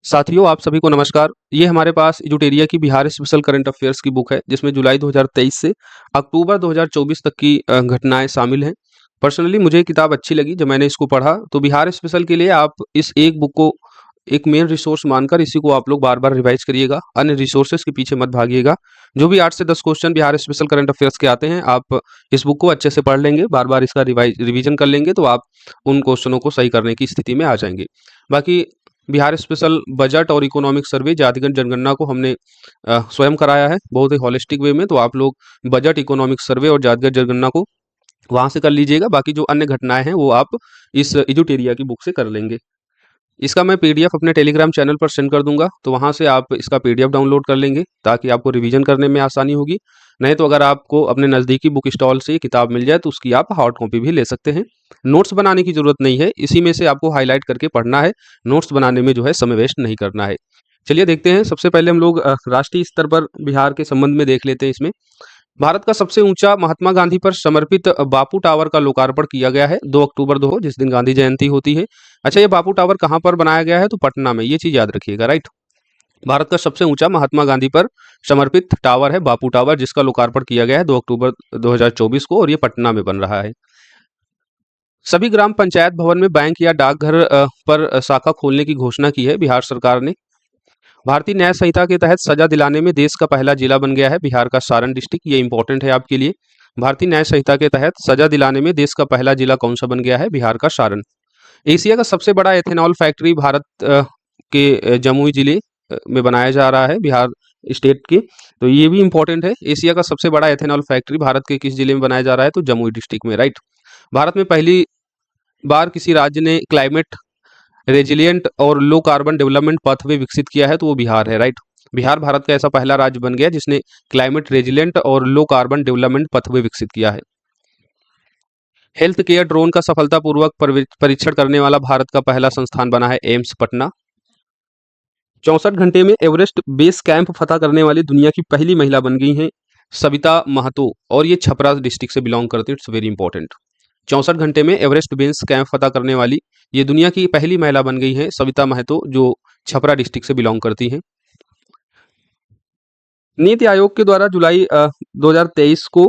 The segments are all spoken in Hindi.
साथियों, आप सभी को नमस्कार। ये हमारे पास एजुटेरिया की बिहार स्पेशल करंट अफेयर्स की बुक है, जिसमें जुलाई 2023 से अक्टूबर 2024 तक की घटनाएँ शामिल हैं। पर्सनली मुझे ये किताब अच्छी लगी जब मैंने इसको पढ़ा, तो बिहार स्पेशल के लिए आप इस एक बुक को एक मेन रिसोर्स मानकर इसी को आप लोग बार-बार रिवाइज़ करिएगा, अन्य रिसोर्सेज़ के पीछे मत भागिएगा। जो भी 8 से 10 question Bihar special current affairs के आते हैं, आप इस बुक को अच्छे से पढ़ लेंगे, बार-बार इसका रिवीजन कर लेंगे, तो आप उन क्वेश्चनों को सही करने की स्थिति में आ जाएँगे। बाकी बिहार स्पेशल बजट और इकोनॉमिक सर्वे जातिगत जनगणना को हमने स्वयं कराया है बहुत ही होलिस्टिक वे में, तो आप लोग बजट, इकोनॉमिक सर्वे और जातिगत जनगणना को वहाँ से कर लीजिएगा। बाकी जो अन्य घटनाएँ हैं, वो आप इस एजुटेरिया की बुक से कर लेंगे। इसका मैं पीडीएफ अपने टेलीग्राम चैनल पर सेंड कर दूंगा, तो वहाँ से आप इसका पीडीएफ डाउनलोड कर लेंगे ताकि आपको रिवीजन करने में आसानी होगी। नहीं तो अगर आपको अपने नज़दीकी बुक स्टॉल से ये किताब मिल जाए तो उसकी आप हार्ड कॉपी भी ले सकते हैं। नोट्स बनाने की ज़रूरत नहीं है, इसी में से आपको हाईलाइट करके पढ़ना है। नोट्स बनाने में जो है समय वेस्ट नहीं करना है। चलिए देखते हैं। सबसे पहले हम लोग राष्ट्रीय स्तर पर बिहार के संबंध में देख लेते हैं। इसमें भारत का सबसे ऊंचा महात्मा गांधी पर समर्पित बापू टावर का लोकार्पण किया गया है 2 अक्टूबर 2 जिस दिन गांधी जयंती होती है। अच्छा, ये बापू टावर कहाँ पर बनाया गया है? तो पटना में। ये चीज याद रखिएगा, राइट। भारत का सबसे ऊंचा महात्मा गांधी पर समर्पित टावर है बापू टावर, जिसका लोकार्पण किया गया है 2 अक्टूबर 2024 को, और ये पटना में बन रहा है। सभी ग्राम पंचायत भवन में बैंक या डाकघर पर शाखा खोलने की घोषणा की है बिहार सरकार ने। भारतीय न्याय संहिता के तहत सजा दिलाने में देश का पहला जिला बन गया है बिहार का सारण डिस्ट्रिक्ट। ये इंपॉर्टेंट है आपके लिए। भारतीय न्याय संहिता के तहत सजा दिलाने में देश का पहला जिला कौन सा बन गया है? बिहार का सारण। एशिया का सबसे बड़ा एथेनॉल फैक्ट्री भारत के जमुई जिले में बनाया जा रहा है, बिहार स्टेट के। तो ये भी इंपॉर्टेंट है। एशिया का सबसे बड़ा एथेनॉल फैक्ट्री भारत के किस जिले में बनाया जा रहा है? तो जमुई डिस्ट्रिक्ट में, राइट। भारत में पहली बार किसी राज्य ने क्लाइमेट रेजिलियंट और लो कार्बन डेवलपमेंट पाथवे विकसित किया है, तो वो बिहार है, राइट। बिहार भारत का ऐसा पहला राज्य बन गया जिसने क्लाइमेट रेजिलियंट और लो कार्बन डेवलपमेंट पाथवे विकसित किया है। हेल्थ केयर ड्रोन का सफलतापूर्वक परीक्षण करने वाला भारत का पहला संस्थान बना है एम्स पटना। 64 घंटे में एवरेस्ट बेस कैंप फतह करने वाली दुनिया की पहली महिला बन गई हैं सविता महतो, और ये छपरा डिस्ट्रिक्ट से बिलोंग करती है। It's very important. 64 घंटे में एवरेस्ट बेस कैंप फतह करने वाली ये दुनिया की पहली महिला बन गई है सविता महतो, जो छपरा डिस्ट्रिक्ट से बिलोंग करती हैं। नीति आयोग के द्वारा जुलाई 2023 को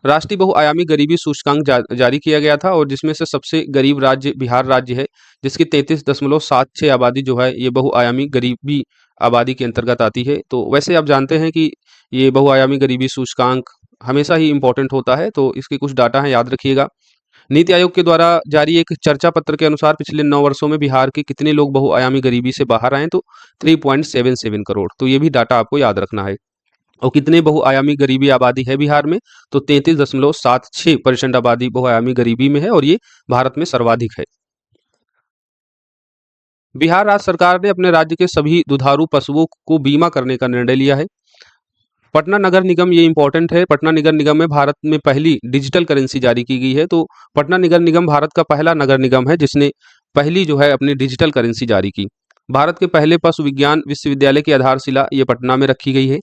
राष्ट्रीय बहुआयामी गरीबी सूचकांक जारी किया गया था, और जिसमें से सबसे गरीब राज्य बिहार राज्य है, जिसकी 33.76 आबादी जो है ये बहुआयामी गरीबी आबादी के अंतर्गत आती है। तो वैसे आप जानते हैं कि ये बहुआयामी गरीबी सूचकांक हमेशा ही इम्पोर्टेंट होता है, तो इसके कुछ डाटा हैं, याद रखिएगा। नीति आयोग के द्वारा जारी एक चर्चा पत्र के अनुसार पिछले 9 वर्षों में बिहार के कितने लोग बहुआयामी गरीबी से बाहर आए? तो 3.77 करोड़। तो ये भी डाटा आपको याद रखना है। और कितने बहुआयामी गरीबी आबादी है बिहार में? तो 33.76% आबादी बहुआयामी गरीबी में है, और ये भारत में सर्वाधिक है। बिहार राज्य सरकार ने अपने राज्य के सभी दुधारू पशुओं को बीमा करने का निर्णय लिया है। पटना नगर निगम, ये इंपॉर्टेंट है, पटना नगर निगम में भारत में पहली डिजिटल करेंसी जारी की गई है। तो पटना नगर निगम भारत का पहला नगर निगम है जिसने पहली जो है अपनी डिजिटल करेंसी जारी की। भारत के पहले पशु विज्ञान विश्वविद्यालय की आधारशिला ये पटना में रखी गई है।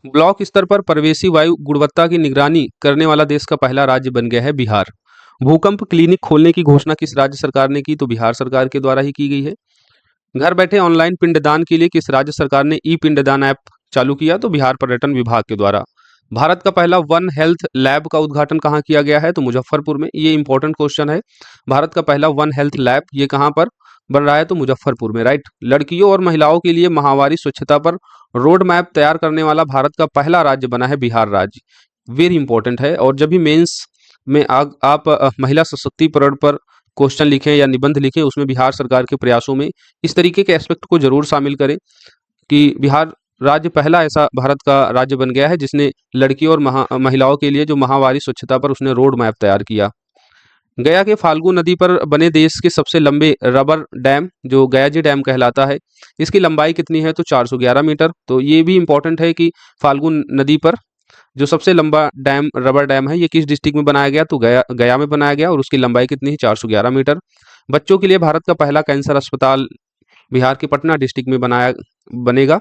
ब्लॉक स्तर पर परिवेशी वायु गुणवत्ता की निगरानी करने वाला देश का पहला राज्य बन गया है बिहार। भूकंप क्लिनिक खोलने की घोषणा किस राज्य सरकार ने की? तो बिहार सरकार के द्वारा ही की गई है। घर बैठे ऑनलाइन पिंडदान के लिए किस राज्य सरकार ने ई पिंडदान ऐप चालू किया? तो बिहार पर्यटन विभाग के द्वारा। भारत का पहला वन हेल्थ लैब का उद्घाटन कहाँ किया गया है? तो मुजफ्फरपुर में। ये इंपॉर्टेंट क्वेश्चन है। भारत का पहला वन हेल्थ लैब ये कहाँ पर बन रहा है? तो मुजफ्फरपुर में, राइट। लड़कियों और महिलाओं के लिए माहवारी स्वच्छता पर रोड मैप तैयार करने वाला भारत का पहला राज्य बना है बिहार राज्य। वेरी इंपॉर्टेंट है। और जब भी मेंस में आप महिला सशक्तिकरण पर क्वेश्चन लिखें या निबंध लिखें, उसमें बिहार सरकार के प्रयासों में इस तरीके के एस्पेक्ट को जरूर शामिल करें कि बिहार राज्य पहला ऐसा भारत का राज्य बन गया है जिसने लड़कियों और महिलाओं के लिए जो माहवारी स्वच्छता पर उसने रोड मैप तैयार किया। गया के फाल्गु नदी पर बने देश के सबसे लंबे रबर डैम जो गयाजी डैम कहलाता है, इसकी लंबाई कितनी है? तो 411 मीटर। तो ये भी इंपॉर्टेंट है कि फाल्गु नदी पर जो सबसे लंबा डैम रबर डैम है ये किस डिस्ट्रिक्ट में बनाया गया? तो गया में बनाया गया, और उसकी लंबाई कितनी है? 411 मीटर। बच्चों के लिए भारत का पहला कैंसर अस्पताल बिहार के पटना डिस्ट्रिक्ट में बनेगा।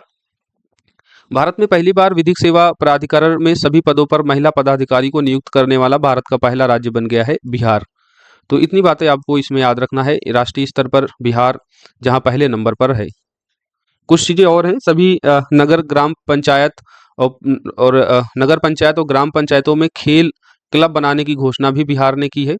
भारत में पहली बार विधिक सेवा प्राधिकरण में सभी पदों पर महिला पदाधिकारी को नियुक्त करने वाला भारत का पहला राज्य बन गया है बिहार। तो इतनी बातें आपको इसमें याद रखना है। राष्ट्रीय स्तर पर बिहार जहाँ पहले नंबर पर है। कुछ चीजें और हैं, सभी नगर ग्राम पंचायत नगर पंचायत और ग्राम पंचायतों में खेल क्लब बनाने की घोषणा भी बिहार ने की है।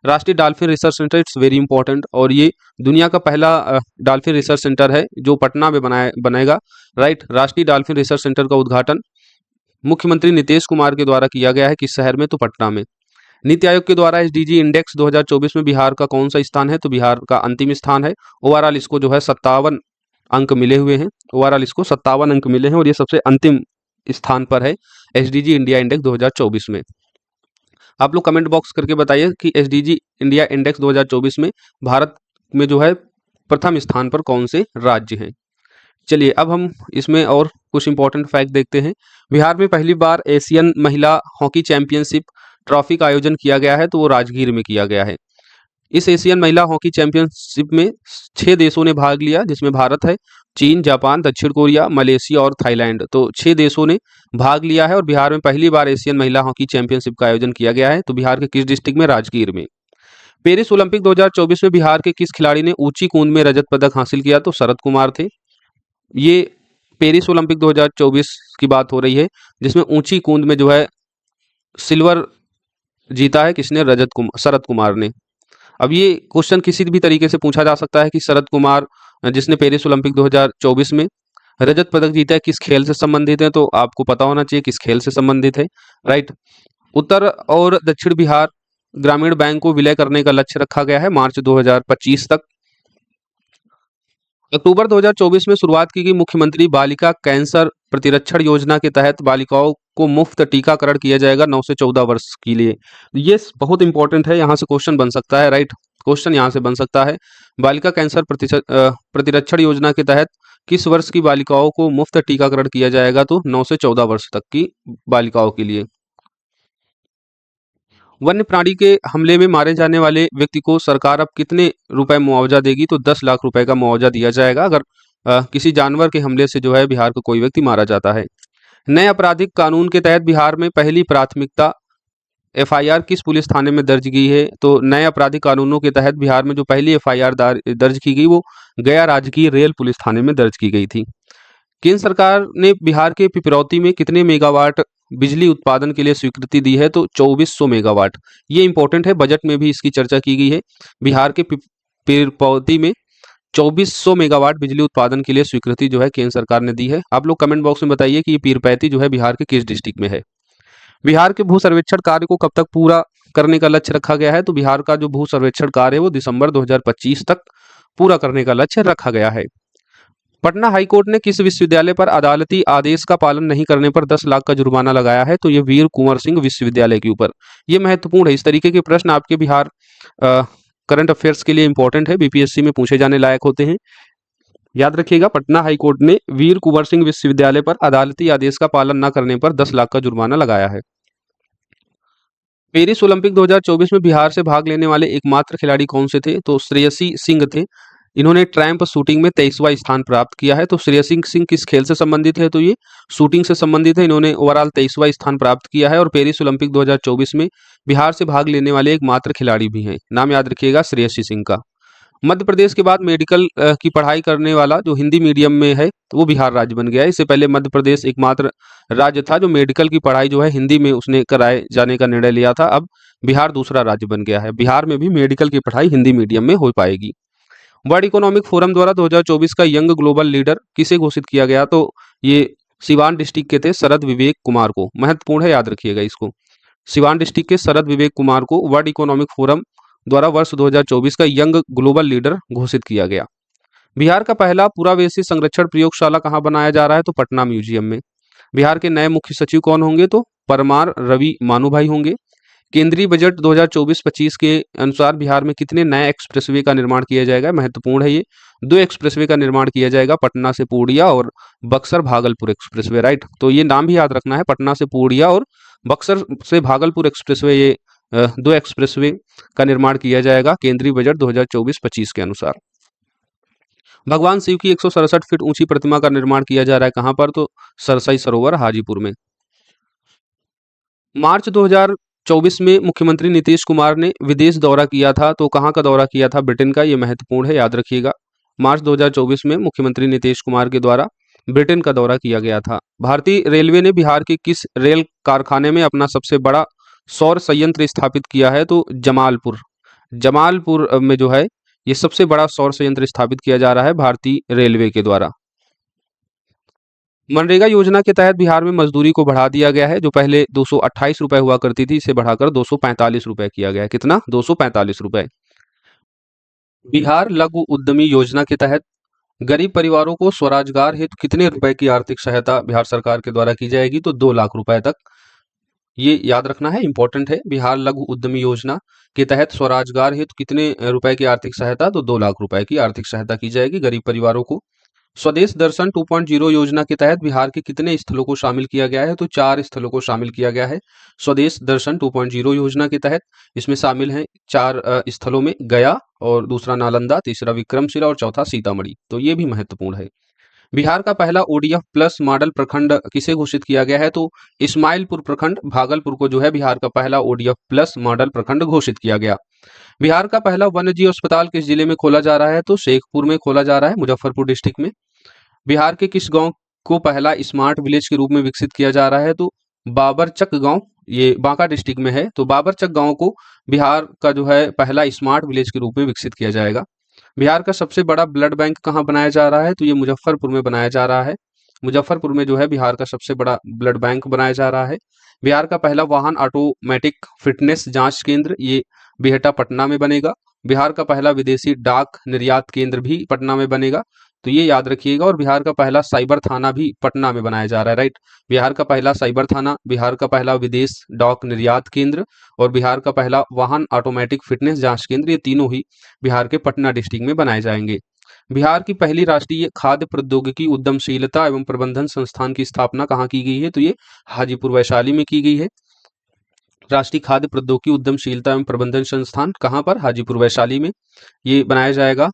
राष्ट्रीय dolphin research centre, it's very important, और ये दुनिया का पहला डॉल्फिन रिसर्च सेंटर है जो पटना में बनेगा, राइट। राष्ट्रीय डॉल्फिन रिसर्च सेंटर का उद्घाटन मुख्यमंत्री नीतीश कुमार के द्वारा किया गया है, किस शहर में, तो पटना में। नीति आयोग के द्वारा एसडीजी इंडेक्स 2024 में बिहार का कौन सा स्थान है, तो बिहार का अंतिम स्थान है। ओवरऑल इसको जो है 57 अंक मिले हुए हैं। ओवरऑल इसको 57 अंक मिले हैं और ये सबसे अंतिम स्थान पर है एसडीजी इंडिया इंडेक्स 2024 में। आप लोग कमेंट बॉक्स करके बताइए कि एसडीजी इंडिया इंडेक्स 2024 में भारत में जो है प्रथम स्थान पर कौन से राज्य हैं। चलिए अब हम इसमें और कुछ इंपॉर्टेंट फैक्ट देखते हैं। बिहार में पहली बार एशियन महिला हॉकी चैंपियनशिप ट्रॉफी का आयोजन किया गया है, तो वो राजगीर में किया गया है। इस एशियन महिला हॉकी चैंपियनशिप में 6 देशों ने भाग लिया, जिसमें भारत है, चीन, जापान, दक्षिण कोरिया, मलेशिया और थाईलैंड। तो 6 देशों ने भाग लिया है और बिहार में पहली बार एशियन महिला हॉकी चैंपियनशिप का आयोजन किया गया है। तो बिहार के किस डिस्ट्रिक्ट में, राजगीर में। पेरिस ओलंपिक 2024 में बिहार के किस खिलाड़ी ने ऊंची कूद में रजत पदक हासिल किया, तो शरद कुमार थे। ये पेरिस ओलंपिक 2024 की बात हो रही है, जिसमें ऊंची कूद में जो है सिल्वर जीता है, किसने, शरद कुमार ने। अब ये क्वेश्चन किसी भी तरीके से पूछा जा सकता है कि शरद कुमार जिसने पेरिस ओलंपिक 2024 में रजत पदक जीता है, किस खेल से संबंधित है, तो आपको पता होना चाहिए किस खेल से संबंधित है, राइट। उत्तर और दक्षिण बिहार ग्रामीण बैंक को विलय करने का लक्ष्य रखा गया है मार्च 2025 तक। अक्टूबर 2024 में शुरुआत की गई मुख्यमंत्री बालिका कैंसर प्रतिरक्षण योजना के तहत बालिकाओं को मुफ्त टीकाकरण किया जाएगा 9 से 14 वर्ष के लिए। ये बहुत इंपॉर्टेंट है, यहाँ से क्वेश्चन बन सकता है, राइट। क्वेश्चन यहाँ से बन सकता है, बालिका कैंसर प्रतिरक्षण योजना के तहत किस वर्ष की बालिकाओं को मुफ्त टीकाकरण किया जाएगा, तो 9 से 14 वर्ष तक की बालिकाओं के लिए। वन्य प्राणी के हमले में मारे जाने वाले व्यक्ति को सरकार अब कितने रुपए मुआवजा देगी, तो 10 लाख रुपए का मुआवजा दिया जाएगा अगर किसी जानवर के हमले से जो है बिहार का कोई व्यक्ति मारा जाता है। नए आपराधिक कानून के तहत बिहार में पहली प्राथमिकता एफआईआर किस पुलिस थाने में दर्ज की है, तो नए आपराधिक कानूनों के तहत बिहार में जो पहली एफआईआर दर्ज की गई वो गया राजकीय रेल पुलिस थाने में दर्ज की गई थी। केंद्र सरकार ने बिहार के पिपरौती में कितने मेगावाट बिजली उत्पादन के लिए स्वीकृति दी है, तो 2400 मेगावाट। ये इंपॉर्टेंट है, बजट में भी इसकी चर्चा की गई है। बिहार के पिपरौती में 2400 मेगावाट बिजली उत्पादन के लिए स्वीकृति जो है केंद्र सरकार ने दी है। आप लोग कमेंट बॉक्स में बताइए कि ये पीरपैंती जो है बिहार के किस डिस्ट्रिक्ट में है। बिहार के भू सर्वेक्षण कार्य को कब तक पूरा करने का लक्ष्य रखा गया है, तो बिहार का जो भू सर्वेक्षण कार्य है वो दिसंबर 2025 तक पूरा करने का लक्ष्य रखा गया है। पटना हाईकोर्ट ने किस विश्वविद्यालय पर अदालती आदेश का पालन नहीं करने पर 10 लाख का जुर्माना लगाया है, तो ये वीर कुंवर सिंह विश्वविद्यालय के ऊपर। ये महत्वपूर्ण है, इस तरीके के प्रश्न आपके बिहार करंट अफेयर्स के लिए इंपॉर्टेंट है, बीपीएससी में पूछे जाने लायक होते हैं। याद रखिएगा, पटना हाईकोर्ट ने वीर कुंवर सिंह विश्वविद्यालय पर अदालती आदेश का पालन न करने पर 10 लाख का जुर्माना लगाया है। पेरिस ओलंपिक 2024 में बिहार से भाग लेने वाले एकमात्र खिलाड़ी कौन से थे, तो श्रेयसी सिंह थे। इन्होंने ट्रैम्प शूटिंग में 23वां स्थान प्राप्त किया है। तो श्रेयसी सिंह किस खेल से संबंधित है, तो ये शूटिंग से संबंधित है। इन्होंने ओवरऑल 23वां स्थान प्राप्त किया है और पेरिस ओलंपिक 2024 में बिहार से भाग लेने वाले एकमात्र खिलाड़ी भी हैं। नाम याद रखिएगा, श्रेयसी सिंह का। मध्य प्रदेश के बाद मेडिकल की पढ़ाई करने वाला जो हिंदी मीडियम में है तो वो बिहार राज्य बन गया है। इससे पहले मध्य प्रदेश एकमात्र राज्य था जो मेडिकल की पढ़ाई जो है हिंदी में उसने कराए जाने का निर्णय लिया था। अब बिहार दूसरा राज्य बन गया है, बिहार में भी मेडिकल की पढ़ाई हिंदी मीडियम में हो पाएगी। वर्ल्ड इकोनॉमिक फोरम द्वारा 2024 का यंग ग्लोबल लीडर किसे घोषित किया गया, तो ये सिवान डिस्ट्रिक्ट के थे शरद विवेक कुमार को। महत्वपूर्ण है, याद रखिएगा इसको। सिवान डिस्ट्रिक्ट के शरद विवेक कुमार को वर्ल्ड इकोनॉमिक फोरम द्वारा वर्ष 2024 का यंग ग्लोबल लीडर घोषित किया गया। बिहार का पहला पुरावैसी संरक्षण प्रयोगशाला कहाँ बनाया जा रहा है, तो पटना म्यूजियम में। बिहार के नए मुख्य सचिव कौन होंगे, तो परमार रवि मानुभाई होंगे। केंद्रीय बजट 2024-25 के अनुसार बिहार में कितने नए एक्सप्रेसवे का निर्माण किया जाएगा, महत्वपूर्ण है ये। 2 एक्सप्रेसवे का निर्माण किया जाएगा, पटना से पूर्णिया और बक्सर भागलपुर एक्सप्रेसवे, राइट। तो ये नाम भी याद रखना है, पटना से पूर्णिया और बक्सर से भागलपुर एक्सप्रेसवे, ये 2 एक्सप्रेसवे का निर्माण किया जाएगा केंद्रीय बजट 2024-25 के अनुसार। भगवान शिव की 167 फीट ऊंची प्रतिमा का निर्माण किया जा रहा है कहां पर, तो सरसाई सरोवर हाजीपुर में। मार्च 2024 में मुख्यमंत्री नीतीश कुमार ने विदेश दौरा किया था, तो कहाँ का दौरा किया था? ब्रिटेन का। ये महत्वपूर्ण है, याद रखिएगा। मार्च 2024 में मुख्यमंत्री नीतीश कुमार के द्वारा ब्रिटेन का दौरा किया गया था। भारतीय रेलवे ने बिहार के किस रेल कारखाने में अपना सबसे बड़ा सौर संयंत्र स्थापित किया है? तो जमालपुर। जमालपुर में जो है ये सबसे बड़ा सौर संयंत्र स्थापित किया जा रहा है भारतीय रेलवे के द्वारा। मनरेगा योजना के तहत बिहार में मजदूरी को बढ़ा दिया गया है। जो पहले 228 रुपए हुआ करती थी, इसे बढ़ाकर 245 रुपए किया गया है। कितना? 245 रुपए। बिहार लघु उद्यमी योजना के तहत गरीब परिवारों को स्वरोजगार हेतु कितने रुपए की आर्थिक सहायता बिहार सरकार के द्वारा की जाएगी? तो 2 लाख रुपए तक। ये याद रखना है, इंपॉर्टेंट है। बिहार लघु उद्यमी योजना के तहत स्वरोजगार हेतु कितने रुपए की आर्थिक सहायता? तो 2 लाख रुपए की आर्थिक सहायता की जाएगी गरीब परिवारों को। स्वदेश दर्शन 2.0 योजना के तहत बिहार के कितने स्थलों को शामिल किया गया है? तो 4 स्थलों को शामिल किया गया है स्वदेश दर्शन 2.0 योजना के तहत। इसमें शामिल हैं 4 स्थलों में गया, और दूसरा नालंदा, तीसरा विक्रमशिला और चौथा सीतामढ़ी। तो ये भी महत्वपूर्ण है। बिहार का पहला ओडीएफ प्लस मॉडल प्रखंड किसे घोषित किया गया है? तो इस्माइलपुर प्रखंड, भागलपुर को जो है बिहार का पहला ओडीएफ प्लस मॉडल प्रखंड घोषित किया गया। बिहार का पहला वन्य जीव अस्पताल किस जिले में खोला जा रहा है? तो शेखपुर में खोला जा रहा है, मुजफ्फरपुर डिस्ट्रिक्ट में। बिहार के किस गांव को पहला स्मार्ट विलेज के रूप में विकसित किया जा रहा है? तो बाबरचक गांव, ये बांका डिस्ट्रिक्ट में है। तो बाबरचक गांव को बिहार का जो है पहला स्मार्ट विलेज के रूप में विकसित किया जाएगा। बिहार का सबसे बड़ा ब्लड बैंक कहाँ बनाया जा रहा है? तो ये मुजफ्फरपुर में बनाया जा रहा है। मुजफ्फरपुर में जो है बिहार का सबसे बड़ा ब्लड बैंक बनाया जा रहा है। बिहार का पहला वाहन ऑटोमेटिक फिटनेस जांच केंद्र, ये बिहटा पटना में बनेगा। बिहार का पहला विदेशी डाक निर्यात केंद्र भी पटना में बनेगा, तो ये याद रखिएगा। और बिहार का पहला साइबर थाना भी पटना में बनाया जा रहा है, राइट। बिहार का पहला साइबर थाना, बिहार का पहला विदेश डाक निर्यात केंद्र और बिहार का पहला वाहन ऑटोमेटिक फिटनेस जांच केंद्र, ये तीनों ही बिहार के पटना डिस्ट्रिक्ट में बनाए जाएंगे। बिहार की पहली राष्ट्रीय खाद्य प्रौद्योगिकी उद्यमशीलता एवं प्रबंधन संस्थान की स्थापना कहाँ की गई है? तो ये हाजीपुर वैशाली में की गई है। राष्ट्रीय खाद्य प्रौद्योगिकी उद्यमशीलता एवं प्रबंधन संस्थान कहाँ पर? हाजीपुर वैशाली में ये बनाया जाएगा।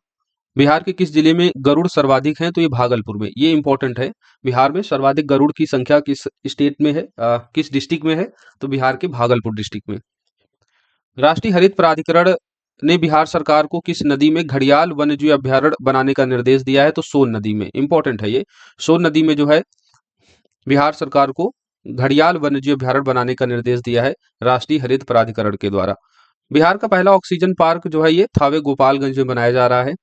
बिहार के किस जिले में गरुड़ सर्वाधिक हैं? तो ये भागलपुर में। ये इंपॉर्टेंट है। बिहार में सर्वाधिक गरुड़ की संख्या किस स्टेट में है, किस डिस्ट्रिक्ट में है? तो बिहार के भागलपुर डिस्ट्रिक्ट में। राष्ट्रीय हरित प्राधिकरण ने बिहार सरकार को किस नदी में घड़ियाल वन्यजीव अभयारण्य बनाने का निर्देश दिया है? तो सोन नदी में। इंपॉर्टेंट है ये। सोन नदी में जो है बिहार सरकार को घड़ियाल वन्यजीव अभयारण्य बनाने का निर्देश दिया है राष्ट्रीय हरित प्राधिकरण के द्वारा। बिहार का पहला ऑक्सीजन पार्क जो है ये थावे गोपालगंज में बनाया जा रहा है।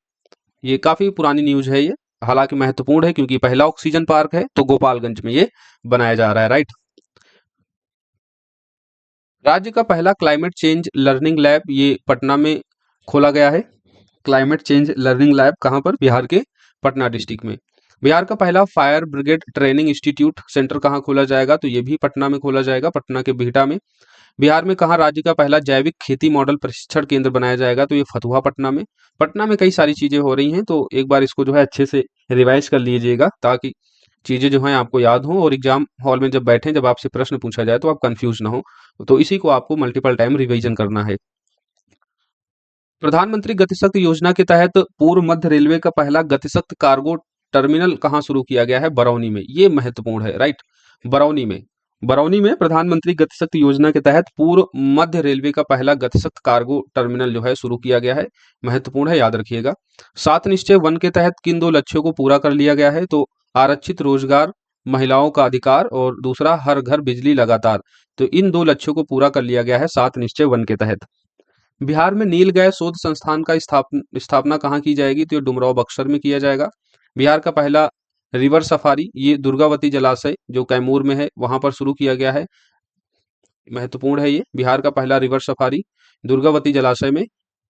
ये काफी पुरानी न्यूज है ये, हालांकि महत्वपूर्ण है क्योंकि पहला ऑक्सीजन पार्क है तो गोपालगंज में ये बनाया जा रहा है, राइट। राज्य का पहला क्लाइमेट चेंज लर्निंग लैब ये पटना में खोला गया है। क्लाइमेट चेंज लर्निंग लैब कहाँ पर? बिहार के पटना डिस्ट्रिक्ट में। बिहार का पहला fire brigade training institute centre कहाँ खोला जाएगा? तो ये भी पटना में खोला जाएगा, पटना के बिहटा में। बिहार में कहाँ राज्य का पहला जैविक खेती मॉडल प्रशिक्षण केंद्र बनाया जाएगा? तो ये फतुहा पटना में। पटना में कई सारी चीजें हो रही हैं, तो एक बार इसको जो है अच्छे से रिवाइज कर लीजिएगा ताकि चीजें जो हैं आपको याद हो और एग्जाम हॉल में जब बैठें, जब आपसे प्रश्न पूछा जाए तो आप कंफ्यूज ना हो। तो इसी को आपको मल्टीपल टाइम रिवीजन करना है। प्रधानमंत्री गतिशक्ति योजना के तहत पूर्व मध्य रेलवे का पहला गतिशक्ति कार्गो टर्मिनल कहाँ शुरू किया गया है? बरौनी में। ये महत्वपूर्ण है, राइट। बरौनी में। बरौनी में प्रधानमंत्री गतिशक्ति योजना के तहत पूर्व मध्य रेलवे का पहला गतिशक्ति कार्गो टर्मिनल जो है शुरू किया गया है। महत्वपूर्ण है, याद रखिएगा। 7 निश्चय वन के तहत किन 2 लक्ष्यों को पूरा कर लिया गया है? तो आरक्षित रोजगार, महिलाओं का अधिकार और दूसरा हर घर बिजली लगातार। तो इन 2 लक्ष्यों को पूरा कर लिया गया है 7 निश्चय वन के तहत। बिहार में नील गैस शोध संस्थान का स्थापना कहाँ की जाएगी? तो ये डुमरांव बक्सर में किया जाएगा। बिहार का पहला रिवर सफारी ये दुर्गावती जलाशय जो कैमूर में है वहां पर शुरू किया गया है। महत्वपूर्ण है ये। बिहार का पहला रिवर सफारी दुर्गावती जलाशय में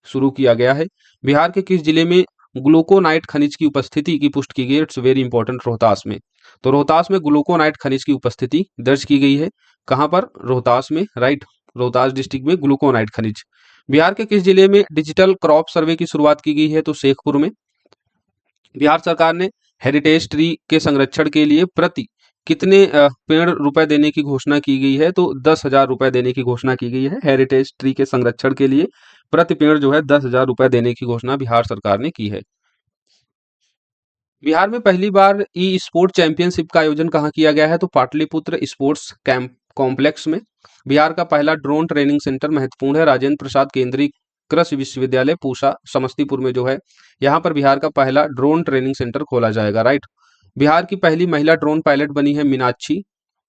शुरू किया गया है। बिहार के किस जिले में ग्लूकोनाइट खनिज की उपस्थिति की पुष्टि की गई? It's very important. रोहतास में। तो रोहतास में ग्लूकोनाइट खनिज की उपस्थिति दर्ज की गई है। कहां पर? रोहतास में, राइट। रोहतास डिस्ट्रिक्ट में ग्लूकोनाइट खनिज। बिहार के किस जिले में डिजिटल क्रॉप सर्वे की शुरुआत की गई है? तो शेखपुर में। बिहार सरकार ने हेरिटेज ट्री के संरक्षण के लिए प्रति कितने पेड़ रुपए देने की घोषणा की गई है? तो 10,000 रुपए देने की घोषणा की गई है। हेरिटेज ट्री के संरक्षण के लिए प्रति पेड़ जो है 10,000 रुपए देने की घोषणा बिहार सरकार ने की है। बिहार में पहली बार ई स्पोर्ट चैंपियनशिप का आयोजन कहाँ किया गया है? तो पाटलिपुत्र स्पोर्ट्स कैंप कॉम्प्लेक्स में। बिहार का पहला ड्रोन ट्रेनिंग सेंटर महत्वपूर्ण है, राजेंद्र प्रसाद केंद्रीय कृषि विश्वविद्यालय पूसा समस्तीपुर में जो है, यहाँ पर बिहार का पहला ड्रोन ट्रेनिंग सेंटर खोला जाएगा, राइट। बिहार की पहली महिला ड्रोन पायलट बनी है मीनाक्षी,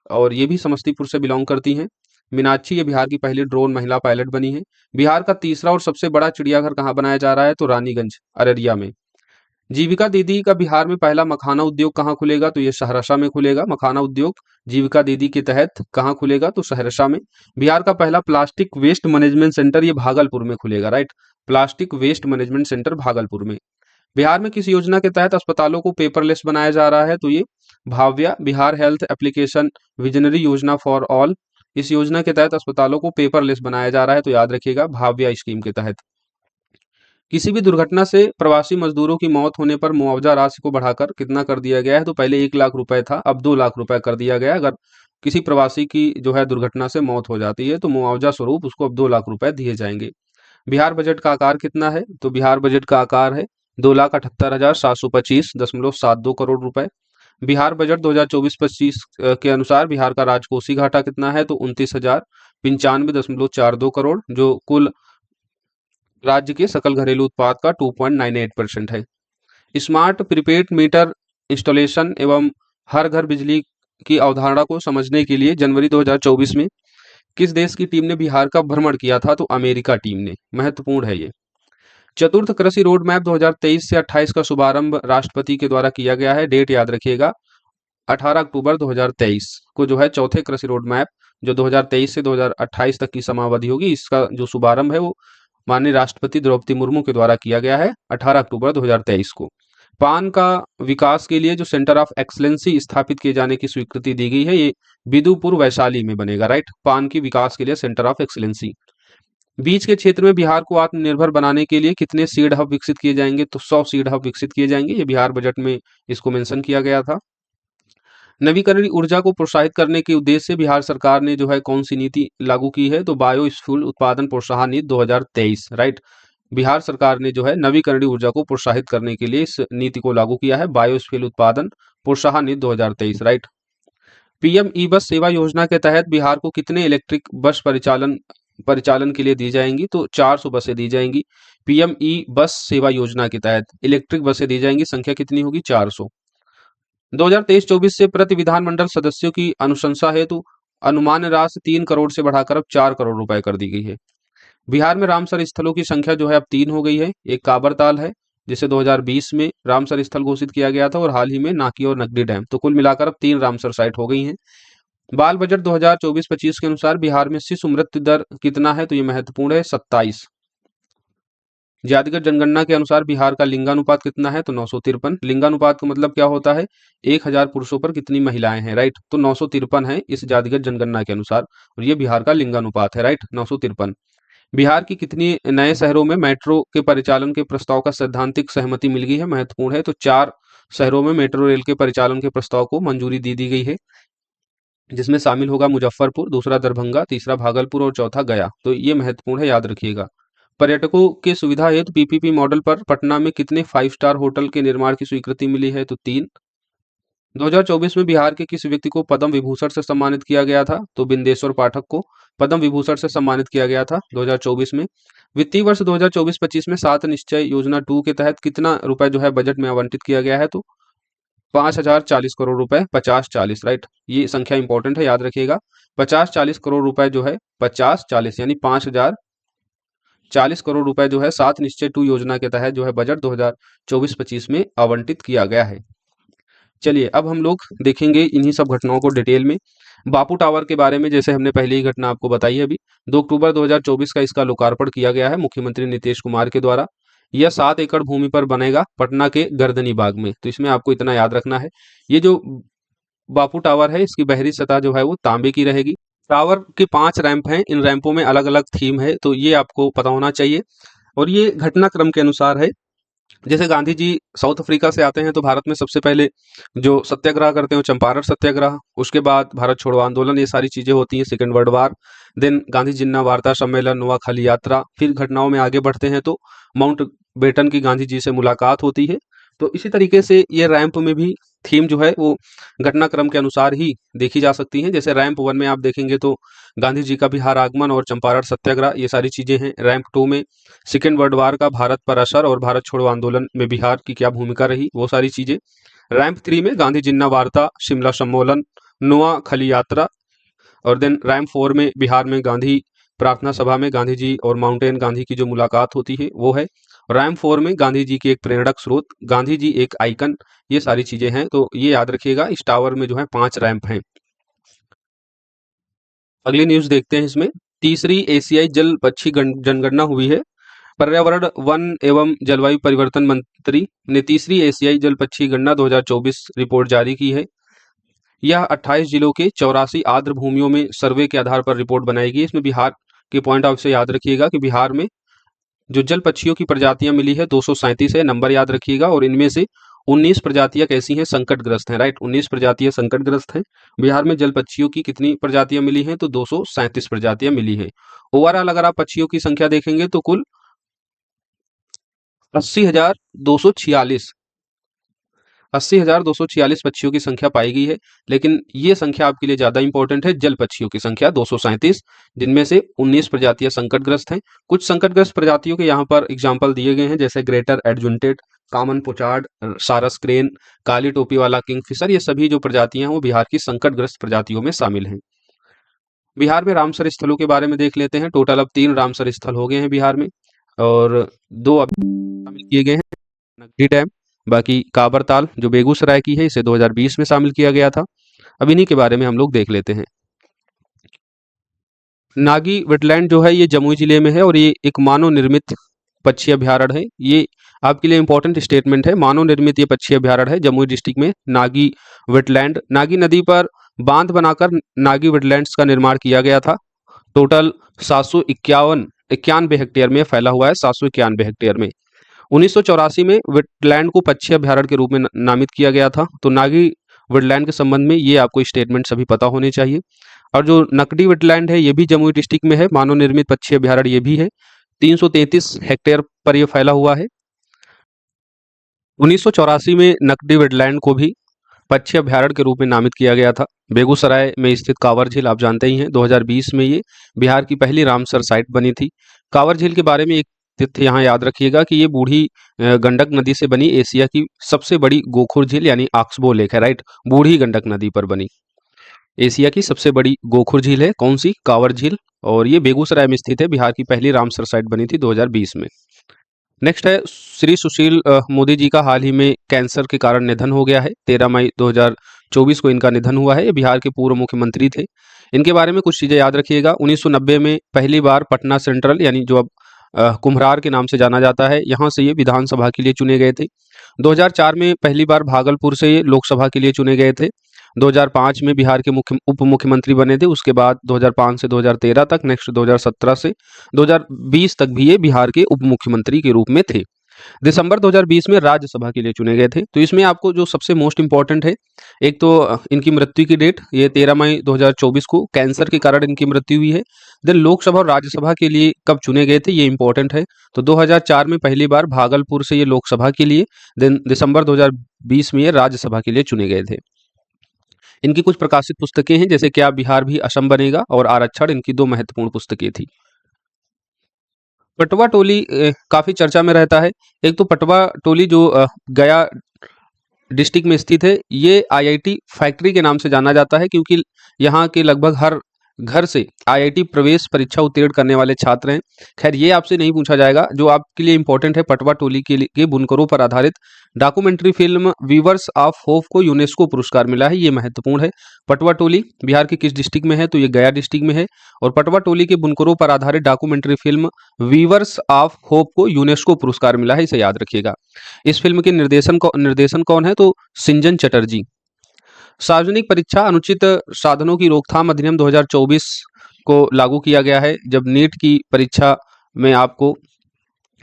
और ये भी समस्तीपुर से बिलोंग करती हैं। मीनाक्षी ये बिहार की पहली ड्रोन महिला पायलट बनी है। बिहार का तीसरा और सबसे बड़ा चिड़ियाघर कहाँ बनाया जा रहा है, तो रानीगंज अररिया में। जीविका दीदी का बिहार में पहला मखाना उद्योग कहाँ खुलेगा, तो ये सहरसा में खुलेगा। मखाना उद्योग जीविका दीदी के तहत कहाँ खुलेगा, तो सहरसा में। बिहार का पहला प्लास्टिक वेस्ट मैनेजमेंट सेंटर ये भागलपुर में खुलेगा, right. Plastic waste management centre Bhagalpur में। बिहार में किस योजना के तहत अस्पतालों को पेपरलेस बनाया जा रहा है, तो ये Bhavya Bihar health application visionary योजना फॉर ऑल। इस योजना के तहत अस्पतालों को पेपरलेस बनाया जा रहा है, तो याद रखिएगा भाव्या स्कीम के तहत। किसी भी दुर्घटना से प्रवासी मजदूरों की मौत होने पर मुआवजा राशि को बढ़ाकर कितना कर दिया गया है, तो पहले 1 लाख रुपए था, अब 2 लाख रुपए कर दिया गया है। अगर किसी प्रवासी की जो है दुर्घटना से मौत हो जाती है तो मुआवजा स्वरूप उसको अब 2 लाख रुपए दिए जाएंगे। बिहार बजट का आकार कितना है, तो बिहार बजट का आकार है 2,78,725.72 करोड़ रुपए। बिहार बजट 2024-25 के अनुसार बिहार का राजकोषीय घाटा कितना है, तो 29,095.42 करोड़, जो कुल राज्य के सकल घरेलू उत्पाद का 2.98% है। स्मार्ट प्रीपेड मीटर इंस्टॉलेशन एवं हर घर बिजली की अवधारणा को समझने के लिए जनवरी 2024 में किस देश की टीम ने बिहार का भ्रमण किया था, तो अमेरिका टीम ने। महत्वपूर्ण है ये। चतुर्थ कृषि रोड मैप 2023 से 28 का शुभारंभ राष्ट्रपति के द्वारा किया गया है। डेट याद रखिएगा, 18 अक्टूबर 2023 को जो है चौथे कृषि रोड मैप जो 2023 से 2028 तक की समावधि होगी, इसका जो शुभारंभ है वो माननीय राष्ट्रपति द्रौपदी मुर्मू के द्वारा किया गया है 18 अक्टूबर 2023 को। पान का विकास के लिए जो सेंटर ऑफ एक्सलेंसी स्थापित किए जाने की स्वीकृति दी गई है, ये बिदुपुर वैशाली में बनेगा, राइट। पान की विकास के लिए सेंटर ऑफ एक्सलेंसी। बीज के क्षेत्र में बिहार को आत्मनिर्भर बनाने के लिए कितने सीड हब विकसित किए जाएंगे, तो 100 सीड हब विकसित किए जाएंगे। ये बिहार बजट में इसको मेंशन किया गया था। नवीकरणीय ऊर्जा को प्रोत्साहित करने के उद्देश्य से बिहार सरकार ने जो है कौन सी नीति लागू की है, तो बायोफ्यूल उत्पादन प्रोत्साहन नीति 2023, राइट। बिहार सरकार ने जो है नवीकरणीय ऊर्जा को प्रोत्साहित करने के लिए इस नीति को लागू किया है, बायोफ्यूल उत्पादन प्रोत्साहन नीति 2023, राइट। पीएम ई बस सेवा योजना के तहत बिहार को कितने इलेक्ट्रिक बस परिचालन के लिए दी जाएंगी, तो 400 बसें दी जाएंगी। पीएम ई बस सेवा योजना के तहत इलेक्ट्रिक बसें दी जाएंगी, संख्या कितनी होगी, 400। 2023-24 से प्रति विधानमंडल सदस्यों की अनुशंसा हेतु अनुमान्य राशि 3 करोड़ से बढ़ाकर अब 4 करोड़ रुपए कर दी गई है। बिहार में रामसर स्थलों की संख्या जो है अब 3 हो गई है। एक काबरताल है जिसे 2020 में रामसर स्थल घोषित किया गया था, और हाल ही में नाकी और नकदी डैम, तो कुल मिलाकर अब 3 रामसर साइट हो गई हैं। बाल बजट 2024-25 के अनुसार बिहार में शिशु मृत्यु दर कितना है, तो ये महत्वपूर्ण है, 27। जातिगत जनगणना के अनुसार बिहार का लिंगानुपात कितना है, तो 953। लिंगानुपात का मतलब क्या होता है, 1000 पुरुषों पर कितनी महिलाएं हैं, राइट। तो 953 है इस जातिगत जनगणना के अनुसार, और ये बिहार का लिंगानुपात है, राइट, 953। बिहार की कितनी नए शहरों में मेट्रो के परिचालन के प्रस्ताव का सैद्धांतिक सहमति मिल गई है, महत्वपूर्ण है। तो 4 शहरों में मेट्रो रेल के परिचालन के प्रस्ताव को मंजूरी दी गई है, जिसमें शामिल होगा मुजफ्फरपुर, दूसरा दरभंगा, तीसरा भागलपुर और चौथा गया। तो ये महत्वपूर्ण है, याद रखिएगा। पर्यटकों की सुविधा हेतु पीपीपी मॉडल पर पटना में कितने 5 स्टार होटल के निर्माण की स्वीकृति मिली है, तो 3। 2024 में बिहार के किस व्यक्ति को पद्म विभूषण से सम्मानित किया गया था, तो बिंदेश्वर पाठक को पद्म विभूषण से सम्मानित किया गया था 2024 में। वित्तीय वर्ष 2024-25 में 7 निश्चय योजना 2 के तहत कितना रुपए जो है बजट में आवंटित किया गया है, तो 5040 करोड़ रुपए, 50-40, राइट। ये संख्या इंपॉर्टेंट है, याद रखिएगा। 50-40 करोड़ रुपए जो है 50-40 यानी 5040 करोड़ रुपए जो है 7 निश्चय 2 योजना के तहत जो है बजट 2024-25 में आवंटित किया गया है। चलिए अब हम लोग देखेंगे इन्हीं सब घटनाओं को डिटेल में। बापू टावर के बारे में जैसे हमने पहले ही घटना आपको बताई है, अभी 2 अक्टूबर 2024 का इसका लोकार्पण किया गया है मुख्यमंत्री नीतीश कुमार के द्वारा। यह 7 एकड़ भूमि पर बनेगा पटना के गर्दनी बाग में। तो इसमें आपको इतना याद रखना है, ये जो बापू टावर है इसकी बहरी सतह जो है वो तांबे की रहेगी। टावर के 5 रैंप हैं, इन रैंपों में अलग अलग थीम है, तो ये आपको पता होना चाहिए। और ये घटनाक्रम के अनुसार है, जैसे गांधी जी साउथ अफ्रीका से आते हैं तो भारत में सबसे पहले जो सत्याग्रह करते हैं वो चंपारण सत्याग्रह, उसके बाद भारत छोड़ो आंदोलन, ये सारी चीजें होती हैं, second world war, then Gandhi Jinnah वार्ता सम्मेलन, नोआखाली यात्रा। फिर घटनाओं में आगे बढ़ते हैं तो माउंट बेटन की गांधी जी से मुलाकात होती है। तो इसी तरीके से ये रैंप में भी थीम जो है वो घटनाक्रम के अनुसार ही देखी जा सकती हैं। जैसे रैंप 1 में आप देखेंगे तो गांधी जी का बिहार आगमन और चंपारण सत्याग्रह, ये सारी चीजें हैं। रैंप 2 में सेकेंड वर्ल्ड वार का भारत पर असर और भारत छोड़ो आंदोलन में बिहार की क्या भूमिका रही, वो सारी चीजें। रैंप 3 में गांधी जिन्ना वार्ता, शिमला सम्मेलन, नुआ खली यात्रा। और देन रैंप 4 में बिहार में गांधी प्रार्थना सभा में गांधी जी और माउंटेन गांधी की जो मुलाकात होती है वो है। रैंप 4 में गांधी जी की एक प्रेरक स्रोत, गांधी जी एक आइकन, ये सारी चीजें हैं। तो ये याद रखिएगा, इस टावर में जो है 5 रैंप हैं। अगली न्यूज देखते हैं इसमें। तीसरी एशियाई जल पक्षी जनगणना हुई है। पर्यावरण, वन एवं जलवायु परिवर्तन मंत्री ने तीसरी एशियाई जल पक्षी गणना 2024 रिपोर्ट जारी की है। यह 28 जिलों के 84 आर्द्र भूमियों में सर्वे के आधार पर रिपोर्ट बनाएगी। इसमें बिहार के पॉइंट ऑफ से याद रखिएगा कि बिहार में जो जल पक्षियों की प्रजातियां मिली है 237 है, नंबर याद रखिएगा। और इनमें से 19 प्रजातियां कैसी हैं, संकटग्रस्त हैं, राइट। 19 प्रजातियां संकटग्रस्त हैं। बिहार में जल पक्षियों की कितनी प्रजातियां मिली हैं, तो 237 प्रजातियां मिली है। ओवरऑल अगर आप पक्षियों की संख्या देखेंगे तो कुल 80,246 80,246 पक्षियों की संख्या पाई गई है। लेकिन ये संख्या आपके लिए ज्यादा इंपॉर्टेंट है, जल पक्षियों की संख्या 237, जिनमें से 19 प्रजातियां संकटग्रस्त हैं। कुछ संकटग्रस्त प्रजातियों के यहाँ पर एग्जाम्पल दिए गए हैं, जैसे ग्रेटर एडजुंटेड, कॉमन पोचार्ड, सारस क्रेन, काली टोपी वाला किंगफिशर। ये सभी जो प्रजातियां हैं वो बिहार की संकटग्रस्त प्रजातियों में शामिल हैं। बिहार में रामसर स्थलों के बारे में देख लेते हैं। टोटल अब 3 रामसर स्थल हो गए हैं बिहार में, और 2 अभी शामिल किए गए हैं, नगड़ी डैम, बाकी काबर ताल जो बेगूसराय की है, इसे 2020 में शामिल किया गया था। अब इन्हीं के बारे में हम लोग देख लेते हैं। नागी वेटलैंड जो है ये जमुई जिले में है, और ये एक मानव निर्मित पक्षी अभ्यारण्य है। ये आपके लिए इंपॉर्टेंट स्टेटमेंट है, मानव निर्मित ये पक्षी अभ्यारण्य है जमुई डिस्ट्रिक्ट में। नागी वेटलैंड, नागी नदी पर बांध बनाकर नागी वेटलैंड्स का निर्माण किया गया था। टोटल 791 हेक्टेयर में फैला हुआ है, 791 हेक्टेयर में। 1984 में वेटलैंड को पक्षी अभ्यारण्य के रूप में नामित किया गया था। तो नागी वेटलैंड के संबंध में ये आपको स्टेटमेंट सभी पता होने चाहिए। और जो नकदी वेटलैंड है ये भी जमुई डिस्ट्रिक्ट में है, मानव निर्मित पक्षी अभ्यारण्य ये भी है। 333 हेक्टेयर पर यह फैला हुआ है। 1984 में नकदी वेटलैंड को भी पक्षी अभ्यारण्य के रूप में नामित किया गया था। बेगूसराय में स्थित कांवर झील आप जानते ही हैं, 2020 में ये बिहार की पहली रामसर साइट बनी थी। कांवर झील के बारे में एक तथ्य यहाँ याद रखिएगा कि ये बूढ़ी गंडक नदी से बनी एशिया की सबसे बड़ी गोखुर झील यानी ऑक्सबो लेक है, राइट। बूढ़ी गंडक नदी पर बनी एशिया की सबसे बड़ी गोखुर झील है, कौन सी, कांवर झील। और ये बेगूसराय में स्थित है, बिहार की पहली रामसर साइट बनी थी 2020 में। नेक्स्ट है, श्री सुशील मोदी जी का हाल ही में कैंसर के कारण निधन हो गया है। 13 मई 2024 को इनका निधन हुआ है। ये बिहार के पूर्व मुख्यमंत्री थे। इनके बारे में कुछ चीज़ें याद रखिएगा। 1990 में पहली बार पटना सेंट्रल यानी जो अब कुम्हरार के नाम से जाना जाता है, यहाँ से ये विधानसभा के लिए चुने गए थे। 2004 में पहली बार भागलपुर से ये लोकसभा के लिए चुने गए थे। 2005 में बिहार के उप मुख्यमंत्री बने थे। उसके बाद 2005 से 2013 तक, नेक्स्ट 2017 से 2020 तक भी ये बिहार के उप मुख्यमंत्री के रूप में थे। दिसंबर 2020 में राज्यसभा के लिए चुने गए थे। तो इसमें आपको जो सबसे मोस्ट इंपॉर्टेंट है, एक तो इनकी मृत्यु की डेट, ये 13 मई 2024 को कैंसर के कारण इनकी मृत्यु हुई है। देन लोकसभा और राज्यसभा के लिए कब चुने गए थे, ये इंपॉर्टेंट है। तो 2004 में पहली बार भागलपुर से ये लोकसभा के लिए, देन दिसंबर 2020 में ये राज्यसभा के लिए चुने गए थे। इनकी कुछ प्रकाशित पुस्तकें हैं, जैसे क्या बिहार भी असम बनेगा और आरक्षण, इनकी 2 महत्वपूर्ण पुस्तकें थी। पटवा टोली काफी चर्चा में रहता है। एक तो पटवा टोली जो गया डिस्ट्रिक्ट में स्थित है, ये आईआईटी फैक्ट्री के नाम से जाना जाता है, क्योंकि यहाँ के लगभग हर घर से आईआईटी प्रवेश परीक्षा उत्तीर्ण करने वाले छात्र हैं। खैर ये आपसे नहीं पूछा जाएगा। जो आपके लिए इंपॉर्टेंट है, पटवा टोली के बुनकरों पर आधारित documentary film weavers of hope को यूनेस्को पुरस्कार मिला है, ये महत्वपूर्ण है। पटवा टोली बिहार के किस डिस्ट्रिक्ट में है, तो ये गया डिस्ट्रिक्ट में है। और पटवा टोली के बुनकरों पर आधारित documentary film weavers of hope को यूनेस्को पुरस्कार मिला है, इसे याद रखिएगा। इस फिल्म के निर्देशन कौन है, तो सिंजन चटर्जी। सार्वजनिक परीक्षा अनुचित साधनों की रोकथाम अधिनियम 2024 को लागू किया गया है। जब नीट की परीक्षा में आपको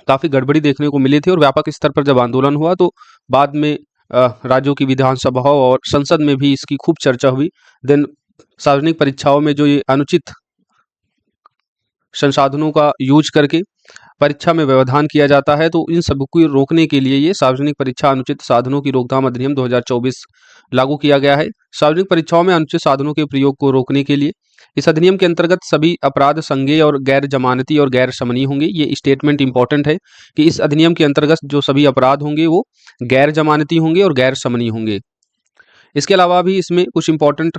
काफी गड़बड़ी देखने को मिली थी और व्यापक स्तर पर जब आंदोलन हुआ, तो बाद में राज्यों की विधानसभाओं और संसद में भी इसकी खूब चर्चा हुई। देन सार्वजनिक परीक्षाओं में जो ये अनुचित संसाधनों का यूज करके परीक्षा में व्यवधान किया जाता है, तो इन सब को रोकने के लिए ये सार्वजनिक परीक्षा अनुचित साधनों की रोकथाम अधिनियम 2024 लागू किया गया है। सार्वजनिक परीक्षाओं में अनुचित साधनों के प्रयोग को रोकने के लिए इस अधिनियम के अंतर्गत सभी अपराध संज्ञेय और गैर जमानती और गैर शमनी होंगे। ये स्टेटमेंट इंपॉर्टेंट है कि इस अधिनियम के अंतर्गत जो सभी अपराध होंगे वो गैर जमानती होंगे और गैर शमनी होंगे। इसके अलावा भी इसमें कुछ इंपॉर्टेंट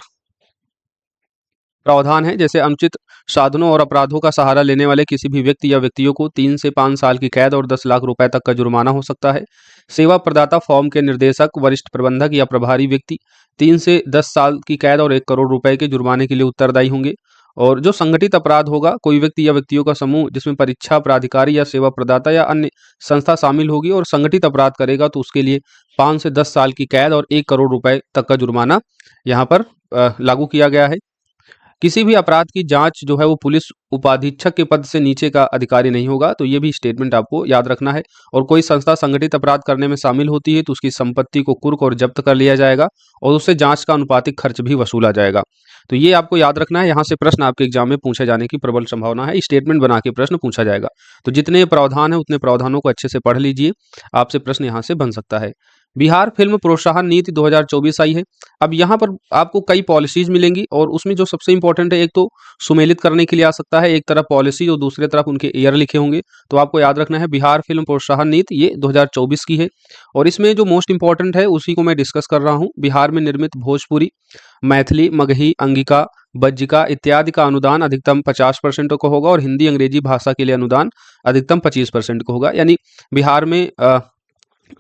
प्रावधान है, जैसे अनुचित साधनों और अपराधों का सहारा लेने वाले किसी भी व्यक्ति या व्यक्तियों को 3 से 5 साल की कैद और 10 लाख रुपए तक का जुर्माना हो सकता है। सेवा प्रदाता फॉर्म के निर्देशक, वरिष्ठ प्रबंधक या प्रभारी व्यक्ति 3 से 10 साल की कैद और 1 करोड़ रुपए के जुर्माने के लिए उत्तरदायी होंगे। और जो संगठित अपराध होगा, कोई व्यक्ति या व्यक्तियों का समूह जिसमें परीक्षा प्राधिकारी या सेवा प्रदाता या अन्य संस्था शामिल होगी और संगठित अपराध करेगा, तो उसके लिए 5 से 10 साल की कैद और 1 करोड़ रुपए तक का जुर्माना यहाँ पर लागू किया गया है। किसी भी अपराध की जांच जो है वो पुलिस उपाधीक्षक के पद से नीचे का अधिकारी नहीं होगा, तो ये भी स्टेटमेंट आपको याद रखना है। और कोई संस्था संगठित अपराध करने में शामिल होती है तो उसकी संपत्ति को कुर्क और जब्त कर लिया जाएगा और उससे जांच का अनुपातिक खर्च भी वसूला जाएगा। तो ये आपको याद रखना है। यहाँ से प्रश्न आपके एग्जाम में पूछे जाने की प्रबल संभावना है। स्टेटमेंट बना के प्रश्न पूछा जाएगा। तो जितने प्रावधान है उतने प्रावधानों को अच्छे से पढ़ लीजिए, आपसे प्रश्न यहाँ से बन सकता है। बिहार फिल्म प्रोत्साहन नीति 2024 आई है। अब यहाँ पर आपको कई पॉलिसीज मिलेंगी और उसमें जो सबसे इंपॉर्टेंट है, एक तो सुमेलित करने के लिए आ सकता है, एक तरफ पॉलिसी और दूसरी तरफ उनके ईयर लिखे होंगे। तो आपको याद रखना है बिहार फिल्म प्रोत्साहन नीति ये 2024 की है। और इसमें जो मोस्ट इंपॉर्टेंट है उसी को मैं डिस्कस कर रहा हूँ। बिहार में निर्मित भोजपुरी, मैथिली, मगही, अंगिका, बज्जिका इत्यादि का अनुदान अधिकतम 50% को होगा और हिंदी अंग्रेजी भाषा के लिए अनुदान अधिकतम 25% को होगा। यानी बिहार में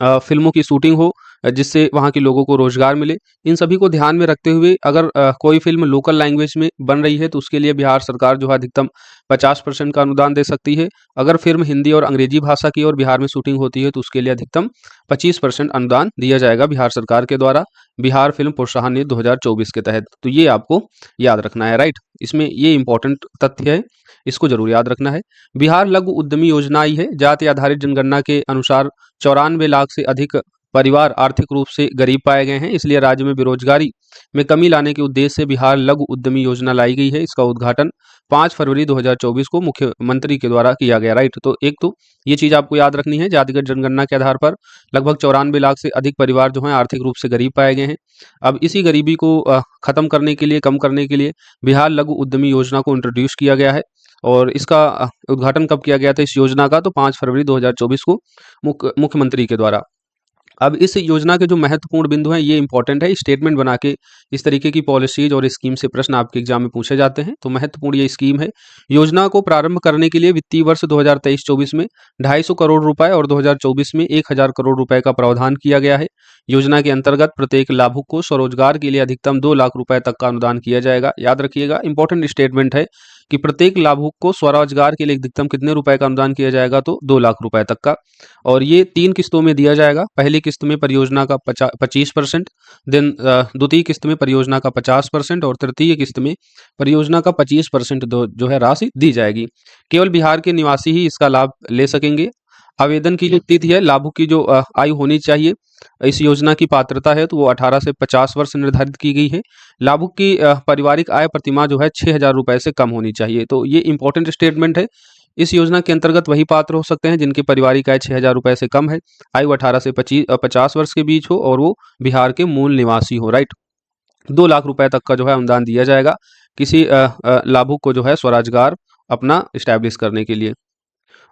फिल्मों की शूटिंग हो जिससे वहाँ के लोगों को रोजगार मिले। इन सभी को ध्यान में रखते हुए अगर कोई फिल्म लोकल लैंग्वेज में बन रही है तो उसके लिए बिहार सरकार जो है अधिकतम 50% का अनुदान दे सकती है। अगर फिल्म हिंदी और अंग्रेजी भाषा की और बिहार में शूटिंग होती है तो उसके लिए अधिकतम 25% अनुदान दिया जाएगा बिहार सरकार के द्वारा, बिहार फिल्म प्रोत्साहन नीति 2024 के तहत। तो ये आपको याद रखना है, राइट। इसमें ये इंपॉर्टेंट तथ्य है, इसको जरूर याद रखना है। बिहार लघु उद्यमी योजना आई है। जाति आधारित जनगणना के अनुसार 94 लाख से अधिक परिवार आर्थिक रूप से गरीब पाए गए हैं, इसलिए राज्य में बेरोजगारी में कमी लाने के उद्देश्य से बिहार लघु उद्यमी योजना लाई गई है। इसका उद्घाटन 5 फरवरी 2024 को मुख्यमंत्री के द्वारा किया गया, राइट। तो एक तो ये चीज आपको याद रखनी है, जातिगत जनगणना के आधार पर लगभग 94 लाख से अधिक परिवार जो हैं आर्थिक रूप से गरीब पाए गए हैं। अब इसी गरीबी को खत्म करने के लिए, कम करने के लिए बिहार लघु उद्यमी योजना को इंट्रोड्यूस किया गया है। और इसका उद्घाटन कब किया गया था इस योजना का, तो 5 फरवरी 2024 को मुख्यमंत्री के द्वारा। अब इस योजना के जो महत्वपूर्ण बिंदु हैं ये इंपॉर्टेंट है। स्टेटमेंट बना के इस तरीके की पॉलिसीज और स्कीम से प्रश्न आपके एग्जाम में पूछे जाते हैं। तो महत्वपूर्ण ये स्कीम है। योजना को प्रारंभ करने के लिए वित्तीय वर्ष 2023-24 में 250 करोड़ रुपए और 2024 में 1000 करोड़ रुपए का प्रावधान किया गया है। योजना के अंतर्गत प्रत्येक लाभुक को स्वरोजगार के लिए अधिकतम 2 लाख रुपए तक का अनुदान किया जाएगा। याद रखिएगा, इंपॉर्टेंट स्टेटमेंट है कि प्रत्येक लाभुक को स्वरोजगार के लिए अधिकतम कितने रुपए का अनुदान किया जाएगा, तो 2 लाख रुपए तक का। और ये 3 किस्तों में दिया जाएगा। पहली किस्त में परियोजना का 25%, देन द्वितीय किस्त में परियोजना का 50% और तृतीय किस्त में परियोजना का 25% जो है राशि दी जाएगी। केवल बिहार के निवासी ही इसका लाभ ले सकेंगे। आवेदन की जो तिथि है, लाभुक की जो आयु होनी चाहिए, इस योजना की पात्रता है तो वो 18 से 50 वर्ष निर्धारित की गई है। लाभुक की पारिवारिक आय प्रतिमाह जो है 6000 रुपए से कम होनी चाहिए। तो ये इंपॉर्टेंट स्टेटमेंट है। इस योजना के अंतर्गत वही पात्र हो सकते हैं जिनकी पारिवारिक आय 6000 रुपए से कम है, आयु 18 से 50 वर्ष के बीच हो और वो बिहार के मूल निवासी हो, राइट। 2 लाख रुपए तक का जो है अनुदान दिया जाएगा किसी लाभुक को जो है स्वरोजगार अपना इस्टेब्लिश करने के लिए।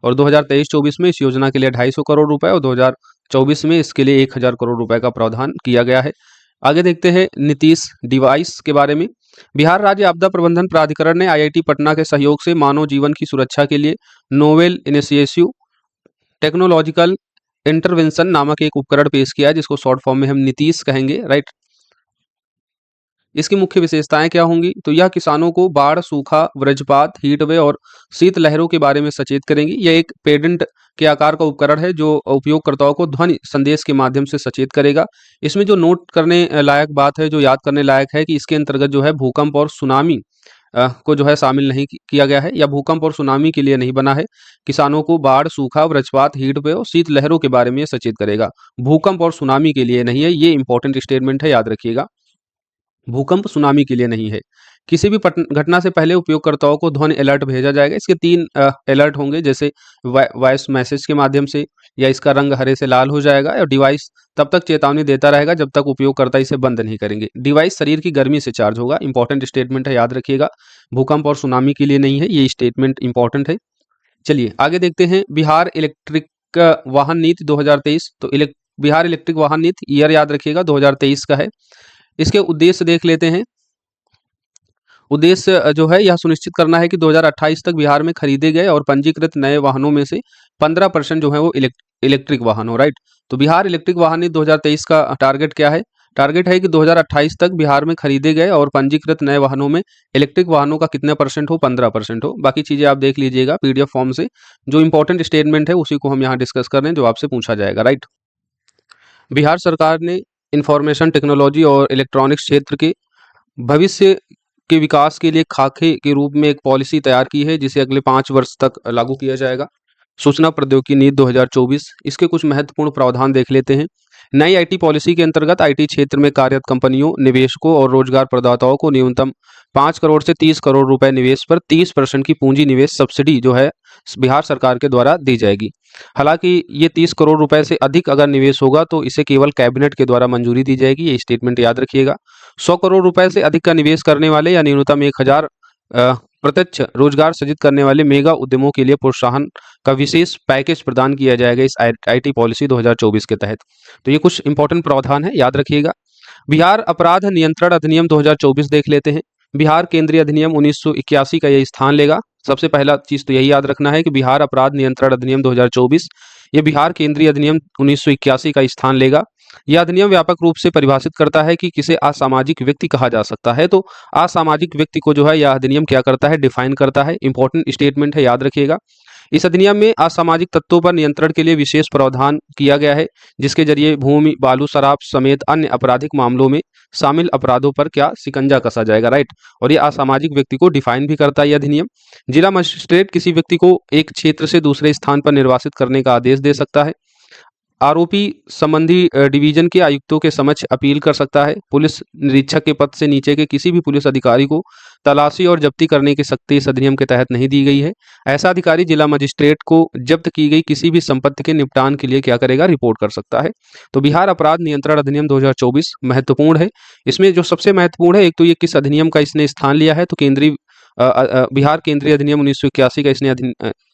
और 2023-24 में इस योजना के लिए 250 करोड़ रुपए और 2024 में इसके लिए 1000 करोड़ रुपए का प्रावधान किया गया है। आगे देखते हैं नीतीश डिवाइस के बारे में। बिहार राज्य आपदा प्रबंधन प्राधिकरण ने आईआईटी पटना के सहयोग से मानव जीवन की सुरक्षा के लिए नोवेल इनिशिएटिव टेक्नोलॉजिकल इंटरवेंशन नामक एक उपकरण पेश किया है, जिसको शॉर्ट फॉर्म में हम नीतीश कहेंगे, राइट। इसकी मुख्य विशेषताएं क्या होंगी, तो यह किसानों को बाढ़, सूखा, वज्रपात, हीट वेव और शीत लहरों के बारे में सचेत करेंगी। यह एक पेडेंट के आकार का उपकरण है जो उपयोगकर्ताओं को ध्वनि संदेश के माध्यम से सचेत करेगा। इसमें जो नोट करने लायक बात है, जो याद करने लायक है, कि इसके अंतर्गत जो है भूकंप और सुनामी को जो है शामिल नहीं किया गया है, या भूकंप और सुनामी के लिए नहीं बना है। किसानों को बाढ़, सूखा, वज्रपात, हीट वेव और शीत लहरों के बारे में सचेत करेगा। भूकंप और सुनामी के लिए नहीं है। ये इंपॉर्टेंट स्टेटमेंट है, याद रखिएगा। भूकंप सुनामी के लिए नहीं है। किसी भी घटना से पहले उपयोगकर्ताओं को ध्वनि अलर्ट भेजा जाएगा। इसके 3 अलर्ट होंगे, जैसे वॉइस मैसेज के माध्यम से, या इसका रंग हरे से लाल हो जाएगा, और डिवाइस तब तक चेतावनी देता रहेगा जब तक उपयोगकर्ता इसे बंद नहीं करेंगे। डिवाइस शरीर की गर्मी से चार्ज होगा। इंपॉर्टेंट स्टेटमेंट है, याद रखिएगा। भूकंप और सुनामी के लिए नहीं है, ये स्टेटमेंट इंपॉर्टेंट है। चलिए आगे देखते हैं। बिहार इलेक्ट्रिक वाहन नीति 2023। तो बिहार इलेक्ट्रिक वाहन नीति ईयर याद रखिएगा 2023 का है। इसके उद्देश्य देख लेते हैं। उद्देश्य जो है यह सुनिश्चित करना है कि 2028 तक बिहार में खरीदे गए और पंजीकृत नए वाहनों में से 15% जो है वो इलेक्ट्रिक वाहन हो, राइट। तो बिहार इलेक्ट्रिक वाहन नीति 2023 का टारगेट क्या है? टारगेट है कि 2028 तक बिहार में खरीदे गए और पंजीकृत नए वाहनों में इलेक्ट्रिक वाहनों का कितने परसेंट हो? 15% हो। बाकी चीजें आप देख लीजिएगा पीडीएफ फॉर्म से। जो इंपॉर्टेंट स्टेटमेंट है उसी को हम यहाँ डिस्कस कर रहे हैं, जो आपसे पूछा जाएगा, राइट। बिहार सरकार ने इंफॉर्मेशन टेक्नोलॉजी और इलेक्ट्रॉनिक्स क्षेत्र के भविष्य के विकास के लिए खाके के रूप में एक पॉलिसी तैयार की है, जिसे अगले 5 वर्ष तक लागू किया जाएगा। सूचना प्रौद्योगिकी नीति 2024। इसके कुछ महत्वपूर्ण प्रावधान देख लेते हैं। नई आईटी पॉलिसी के अंतर्गत आईटी क्षेत्र में कार्यरत कंपनियों, निवेशकों और रोजगार प्रदाताओं को न्यूनतम 5 करोड़ से 30 करोड़ रुपए निवेश पर 30% की पूंजी निवेश सब्सिडी जो है बिहार सरकार के द्वारा दी जाएगी। हालांकि ये 30 करोड़ रुपए से अधिक अगर निवेश होगा तो इसे केवल कैबिनेट के द्वारा मंजूरी दी जाएगी। ये स्टेटमेंट याद रखिएगा। 100 करोड़ रुपए से अधिक का निवेश करने वाले या न्यूनतम 1000 प्रत्यक्ष रोजगार सृजित करने वाले मेगा उद्यमों के लिए प्रोत्साहन का विशेष पैकेज प्रदान किया जाएगा इस आईटी पॉलिसी 2024 के तहत। तो ये कुछ इंपॉर्टेंट प्रावधान है, याद रखिएगा। बिहार अपराध नियंत्रण अधिनियम 2024 देख लेते हैं। बिहार केंद्रीय अधिनियम 1981 का यह स्थान लेगा। सबसे पहला चीज तो यही याद रखना है कि बिहार अपराध नियंत्रण अधिनियम 2024 ये बिहार केंद्रीय अधिनियम 1981 का स्थान लेगा। यह अधिनियम व्यापक रूप से परिभाषित करता है कि किसे असामाजिक व्यक्ति कहा जा सकता है। तो असामाजिक व्यक्ति को जो है यह अधिनियम क्या करता है? डिफाइन करता है। इंपॉर्टेंट स्टेटमेंट है, याद रखिएगा। इस अधिनियम में असामाजिक तत्वों पर नियंत्रण के लिए विशेष प्रावधान किया गया है, जिसके जरिए भूमि, बालू, शराब समेत अन्य आपराधिक मामलों में शामिल अपराधों पर क्या शिकंजा कसा जाएगा, राइट। और ये असामाजिक व्यक्ति को डिफाइन भी करता है यह अधिनियम। जिला मजिस्ट्रेट किसी व्यक्ति को एक क्षेत्र से दूसरे स्थान पर निर्वासित करने का आदेश दे सकता है। आरोपी संबंधी डिवीजन के आयुक्तों के समक्ष अपील कर सकता है। पुलिस निरीक्षक के पद से नीचे के किसी भी पुलिस अधिकारी को तलाशी और जब्ती करने की शक्ति इस अधिनियम के तहत नहीं दी गई है। ऐसा अधिकारी जिला मजिस्ट्रेट को जब्त की गई किसी भी संपत्ति के निपटान के लिए क्या करेगा? रिपोर्ट कर सकता है। तो बिहार अपराध नियंत्रण अधिनियम 2024 महत्वपूर्ण है। इसमें जो सबसे महत्वपूर्ण है, एक तो ये किस अधिनियम का इसने स्थान लिया है, तो बिहार केंद्रीय अधिनियम 1981 का इसने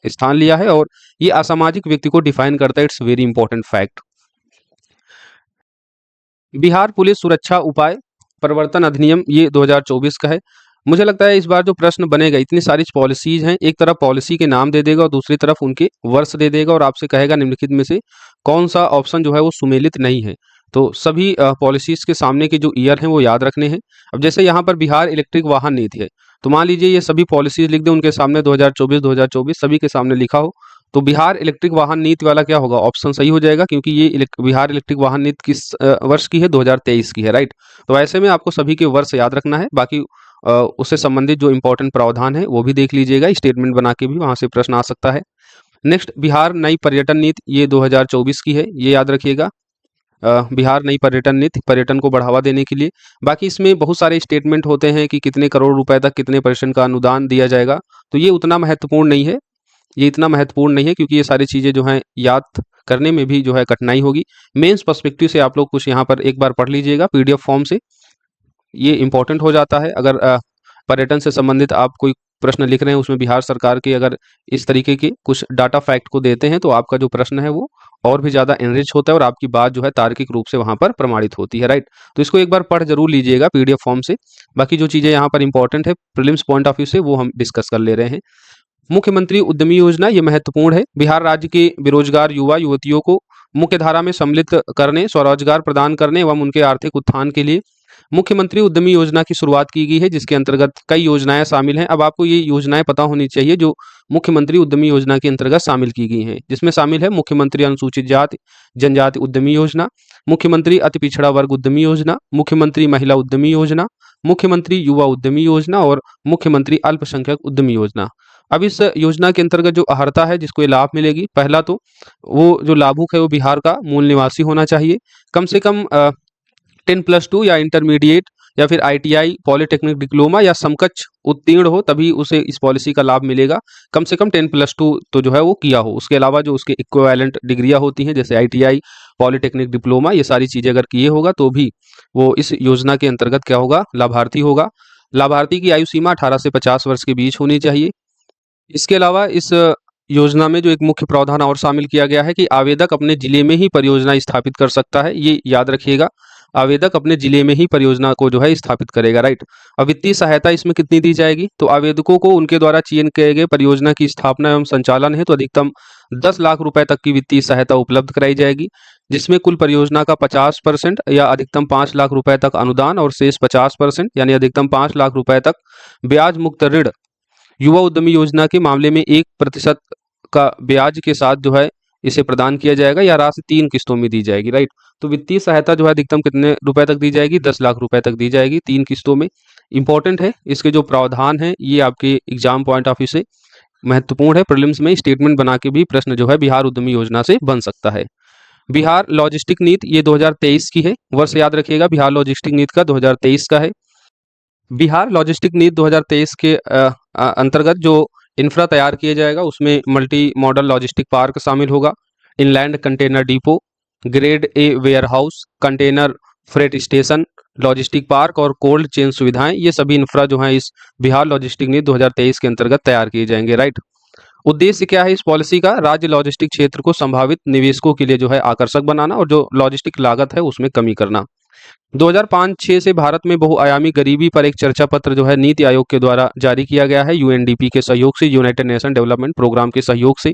स्थान लिया है, और ये असामाजिक व्यक्ति को डिफाइन करता है। It's very important fact. Bihar police सुरक्षा उपाय प्रवर्तन अधिनियम ये 2024 का है। मुझे लगता है इस बार जो प्रश्न बनेगा, इतनी सारी पॉलिसीज हैं, एक तरफ पॉलिसी के नाम दे देगा और दूसरी तरफ उनके वर्ष दे देगा, और आपसे कहेगा निम्नलिखित में से कौन सा ऑप्शन जो है वो सुमेलित नहीं है। तो सभी पॉलिसीज के सामने के जो ईयर हैं वो याद रखने हैं। अब जैसे यहाँ पर बिहार इलेक्ट्रिक वाहन नीति है, तो मान लीजिए ये सभी पॉलिसीज लिख दें उनके सामने 2024 सभी के सामने लिखा हो, तो बिहार इलेक्ट्रिक वाहन नीति वाला क्या होगा? ऑप्शन सही हो जाएगा, क्योंकि ये बिहार इलेक्ट्रिक वाहन नीति किस वर्ष की है? 2023 की है, राइट। तो ऐसे में आपको सभी के वर्ष याद रखना है। बाकी उससे संबंधित जो इंपॉर्टेंट प्रावधान है वो भी देख लीजिएगा। स्टेटमेंट बना के भी वहां से प्रश्न आ सकता है। नेक्स्ट, बिहार नई पर्यटन नीति ये 2024 की है, ये याद रखिएगा। बिहार नई पर्यटन नीति, पर्यटन को बढ़ावा देने के लिए। बाकी इसमें बहुत सारे स्टेटमेंट होते हैं कि कितने करोड़ रुपए तक कितने % का अनुदान दिया जाएगा, तो ये उतना महत्वपूर्ण नहीं है। ये इतना महत्वपूर्ण नहीं है क्योंकि ये सारी चीज़ें जो हैं याद करने में भी जो है कठिनाई होगी। मेंस पर्सपेक्टिव से आप लोग कुछ यहाँ पर एक बार पढ़ लीजिएगा पीडीएफ फॉर्म से, ये इंपॉर्टेंट हो जाता है। अगर पर्यटन से संबंधित आप कोई प्रश्न लिख रहे हैं, उसमें बिहार सरकार के अगर इस तरीके के कुछ डाटा फैक्ट को देते हैं, तो आपका जो प्रश्न है वो और भी ज़्यादा एनरिच होता है और आपकी बात जो है तार्किक रूप से वहाँ पर प्रमाणित होती है, राइट। तो इसको एक बार पढ़ जरूर लीजिएगा पीडीएफ फॉर्म से। बाकी जो चीज़ें यहाँ पर इंपॉर्टेंट है प्रीलिम्स पॉइंट ऑफ व्यू से, वो हम डिस्कस कर ले रहे हैं। मुख्यमंत्री उद्यमी योजना ये महत्वपूर्ण है। बिहार राज्य के बेरोजगार युवा युवतियों को मुख्य धारा में सम्मिलित करने, स्वरोजगार प्रदान करने एवं उनके आर्थिक उत्थान के लिए मुख्यमंत्री उद्यमी योजना की शुरुआत की गई है, जिसके अंतर्गत कई योजनाएं शामिल हैं। अब आपको ये योजनाएं पता होनी चाहिए जो मुख्यमंत्री उद्यमी योजना के अंतर्गत शामिल की गई हैं, जिसमें शामिल है मुख्यमंत्री अनुसूचित जाति जनजाति उद्यमी योजना, मुख्यमंत्री अति पिछड़ा वर्ग उद्यमी योजना, मुख्यमंत्री महिला उद्यमी योजना, मुख्यमंत्री युवा उद्यमी योजना और मुख्यमंत्री अल्पसंख्यक उद्यमी योजना। अब इस योजना के अंतर्गत जो अर्हता है जिसको ये लाभ मिलेगी, पहला तो वो जो लाभुक है वो बिहार का मूल निवासी होना चाहिए, कम से कम 10+2 या इंटरमीडिएट या फिर ITI पॉलिटेक्निक डिप्लोमा या समकक्ष उत्तीर्ण हो तभी उसे इस पॉलिसी का लाभ मिलेगा। कम से कम 10+2 तो जो है वो किया हो। उसके अलावा जो उसके इक्विवेलेंट डिग्रियां होती हैं जैसे ITI पॉलिटेक्निक डिप्लोमा, ये सारी चीज़ें अगर किए होगा तो भी वो इस योजना के अंतर्गत क्या होगा, लाभार्थी होगा। लाभार्थी की आयु सीमा 18 से 50 वर्ष के बीच होनी चाहिए। इसके अलावा इस योजना में जो एक मुख्य प्रावधान और शामिल किया गया है कि आवेदक अपने जिले में ही परियोजना स्थापित कर सकता है। ये याद रखिएगा, आवेदक अपने जिले में ही परियोजना को जो है स्थापित करेगा, राइट। अब वित्तीय सहायता इसमें कितनी दी जाएगी, तो आवेदकों को उनके द्वारा चयन किए गए परियोजना की स्थापना एवं संचालन है तो अधिकतम 10 लाख रुपए तक की वित्तीय सहायता उपलब्ध कराई जाएगी, जिसमें कुल परियोजना का 50% या अधिकतम 5 लाख रुपए तक अनुदान और शेष 50% यानी अधिकतम 5 लाख रुपए तक ब्याज मुक्त ऋण युवा उद्यमी योजना के मामले में 1% का ब्याज के साथ जो है इसे प्रदान किया जाएगा या राशि 3 किस्तों में दी जाएगी, राइट। तो वित्तीय सहायता जो है अधिकतम कितने रुपए तक दी जाएगी, 10 लाख रुपए तक दी जाएगी 3 किस्तों में। इंपॉर्टेंट है, इसके जो प्रावधान है ये आपके एग्जाम पॉइंट ऑफ व्यू से महत्वपूर्ण है। प्रीलिम्स में स्टेटमेंट बना के भी प्रश्न जो है बिहार उद्यमी योजना से बन सकता है। बिहार लॉजिस्टिक नीति ये 2023 की है, वर्ष याद रखिएगा, बिहार लॉजिस्टिक नीति का 2023 का है। बिहार लॉजिस्टिक नीति 2023 के अंतर्गत जो इंफ्रा तैयार किया जाएगा उसमें मल्टी मॉडल लॉजिस्टिक पार्क शामिल होगा, inland container depot, grade A warehouse, container freight station, logistic park और कोल्ड चेन सुविधाएं, ये सभी इंफ्रा जो है इस बिहार लॉजिस्टिक नीति 2023 के अंतर्गत तैयार किए जाएंगे, राइट। उद्देश्य क्या है इस पॉलिसी का, राज्य लॉजिस्टिक क्षेत्र को संभावित निवेशकों के लिए जो है आकर्षक बनाना और जो लॉजिस्टिक लागत है उसमें कमी करना। 2005-6 से भारत में बहुआयामी गरीबी पर एक चर्चा पत्र जो है नीति आयोग के द्वारा जारी किया गया है, UNDP के सहयोग से, यूनाइटेड नेशन डेवलपमेंट प्रोग्राम के सहयोग से।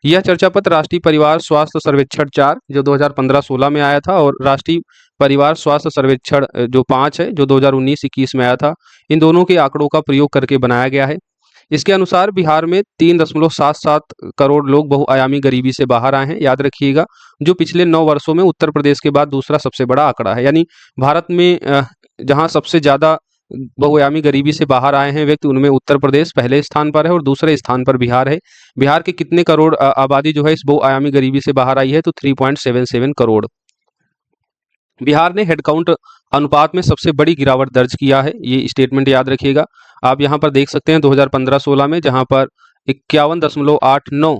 यह चर्चा पत्र राष्ट्रीय परिवार स्वास्थ्य सर्वेक्षण 4 जो 2015-16 में आया था और राष्ट्रीय परिवार स्वास्थ्य सर्वेक्षण जो 5 है जो 2019-21 में आया था, इन दोनों के आंकड़ों का प्रयोग करके बनाया गया है। इसके अनुसार बिहार में 3.77 करोड़ लोग बहुआयामी गरीबी से बाहर आए हैं, याद रखिएगा, जो पिछले 9 वर्षों में उत्तर प्रदेश के बाद दूसरा सबसे बड़ा आंकड़ा है। यानी भारत में जहां सबसे ज्यादा बहुआयामी गरीबी से बाहर आए हैं व्यक्ति, उनमें उत्तर प्रदेश पहले स्थान पर है और दूसरे स्थान पर बिहार है। बिहार के कितने करोड़ आबादी जो है इस बहुआयामी गरीबी से बाहर आई है, तो 3.77 करोड़। बिहार ने हेडकाउंट अनुपात में सबसे बड़ी गिरावट दर्ज किया है, ये स्टेटमेंट याद रखिएगा। आप यहाँ पर देख सकते हैं 2015-16 में जहाँ पर 51.89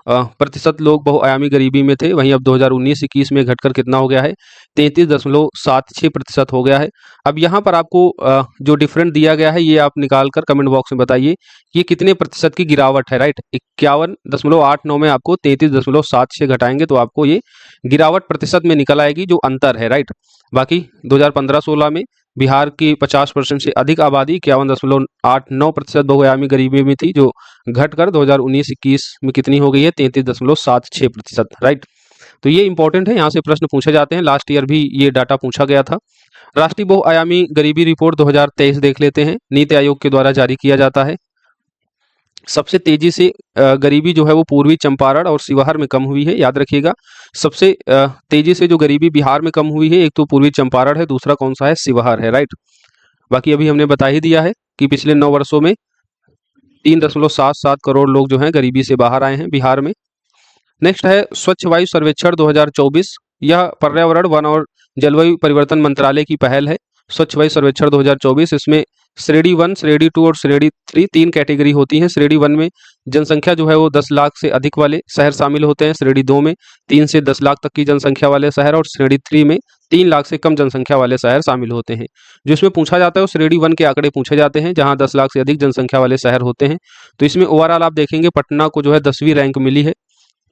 प्रतिशत लोग बहुआयामी गरीबी में थे, वहीं अब 2019-21 में घटकर कितना हो गया है, 33.76% हो गया है। अब यहाँ पर आपको जो डिफरेंट दिया गया है ये आप निकाल कर कमेंट बॉक्स में बताइए कि ये कितने प्रतिशत की गिरावट है, राइट। 51.89 में आपको 33.76 घटाएंगे तो आपको ये गिरावट प्रतिशत में निकल आएगी जो अंतर है, राइट। बाकी 2015-16 में बिहार की 50% से अधिक आबादी 51.89% बहुआयामी गरीबी में थी, जो घटकर 2019-21 में कितनी हो गई है, 33.76%, राइट। तो ये इंपॉर्टेंट है, यहाँ से प्रश्न पूछे जाते हैं, लास्ट ईयर भी ये डाटा पूछा गया था। राष्ट्रीय बहुआयामी गरीबी रिपोर्ट 2023 देख लेते हैं, नीति आयोग के द्वारा जारी किया जाता है। सबसे तेजी से गरीबी जो है वो पूर्वी चंपारण और शिवहर में कम हुई है, याद रखिएगा। सबसे तेजी से जो गरीबी बिहार में कम हुई है, एक तो पूर्वी चंपारण है, दूसरा कौन सा है, शिवहर है, राइट। बाकी अभी हमने बता ही दिया है कि पिछले 9 वर्षों में 3.77 करोड़ लोग जो हैं गरीबी से बाहर आए हैं बिहार में। नेक्स्ट है स्वच्छ वायु सर्वेक्षण 2024, यह पर्यावरण, वन और जलवायु परिवर्तन मंत्रालय की पहल है। स्वच्छ वायु सर्वेक्षण 2024, इसमें श्रेणी 1, श्रेणी 2 और श्रेणी 3 तीन कैटेगरी होती हैं। श्रेणी 1 में जनसंख्या जो है वो 10 लाख से अधिक वाले शहर शामिल होते हैं, श्रेणी 2 में 3 से 10 लाख तक की जनसंख्या वाले शहर और श्रेणी 3 में 3 लाख से कम जनसंख्या वाले शहर शामिल होते हैं। जो इसमें पूछा जाता है वो श्रेणी 1 के आंकड़े पूछे जाते हैं जहां 10 लाख से अधिक जनसंख्या वाले शहर होते हैं। तो इसमें ओवरऑल आप देखेंगे पटना को जो है 10वीं रैंक मिली है,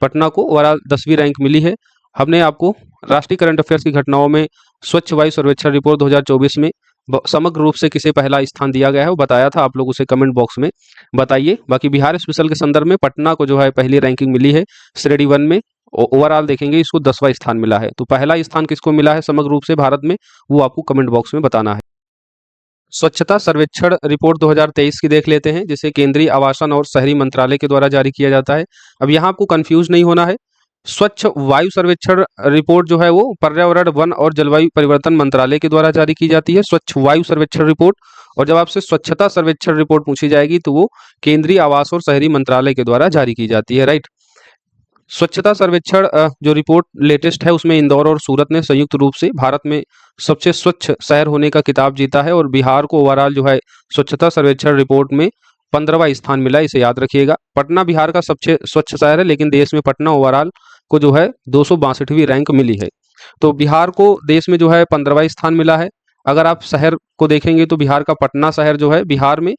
पटना को ओवरऑल 10वीं रैंक मिली है। हमने आपको राष्ट्रीय करंट अफेयर्स की घटनाओं में स्वच्छ वायु सर्वेक्षण रिपोर्ट 2024 में समग्र रूप से किसे पहला स्थान दिया गया है वो बताया था, आप लोग उसे कमेंट बॉक्स में बताइए। बाकी बिहार स्पेशल के संदर्भ में पटना को जो है पहली रैंकिंग मिली है श्रेणी 1 में, ओवरऑल देखेंगे इसको 10वां स्थान मिला है। तो पहला स्थान किसको मिला है समग्र रूप से भारत में, वो आपको कमेंट बॉक्स में बताना है। स्वच्छता सर्वेक्षण रिपोर्ट 2023 की देख लेते हैं, जिसे केंद्रीय आवासन और शहरी मंत्रालय के द्वारा जारी किया जाता है। अब यहाँ आपको कंफ्यूज नहीं होना है, स्वच्छ वायु सर्वेक्षण रिपोर्ट जो है वो पर्यावरण, वन और जलवायु परिवर्तन मंत्रालय के द्वारा जारी की जाती है, स्वच्छ वायु सर्वेक्षण रिपोर्ट। और जब आपसे स्वच्छता सर्वेक्षण रिपोर्ट पूछी जाएगी तो वो केंद्रीय आवास और शहरी मंत्रालय के द्वारा जारी की जाती है, राइट। स्वच्छता सर्वेक्षण जो रिपोर्ट लेटेस्ट है उसमें इंदौर और सूरत ने संयुक्त रूप से भारत में सबसे स्वच्छ शहर होने का खिताब जीता है और बिहार को ओवरऑल जो है स्वच्छता सर्वेक्षण रिपोर्ट में 15वां स्थान मिला, इसे याद रखिएगा। पटना बिहार का सबसे स्वच्छ शहर है, लेकिन देश में पटना ओवरऑल को जो है 262वीं रैंक मिली है। तो बिहार को देश में जो है 15वां स्थान मिला है। अगर आप शहर को देखेंगे तो बिहार का पटना शहर जो है बिहार में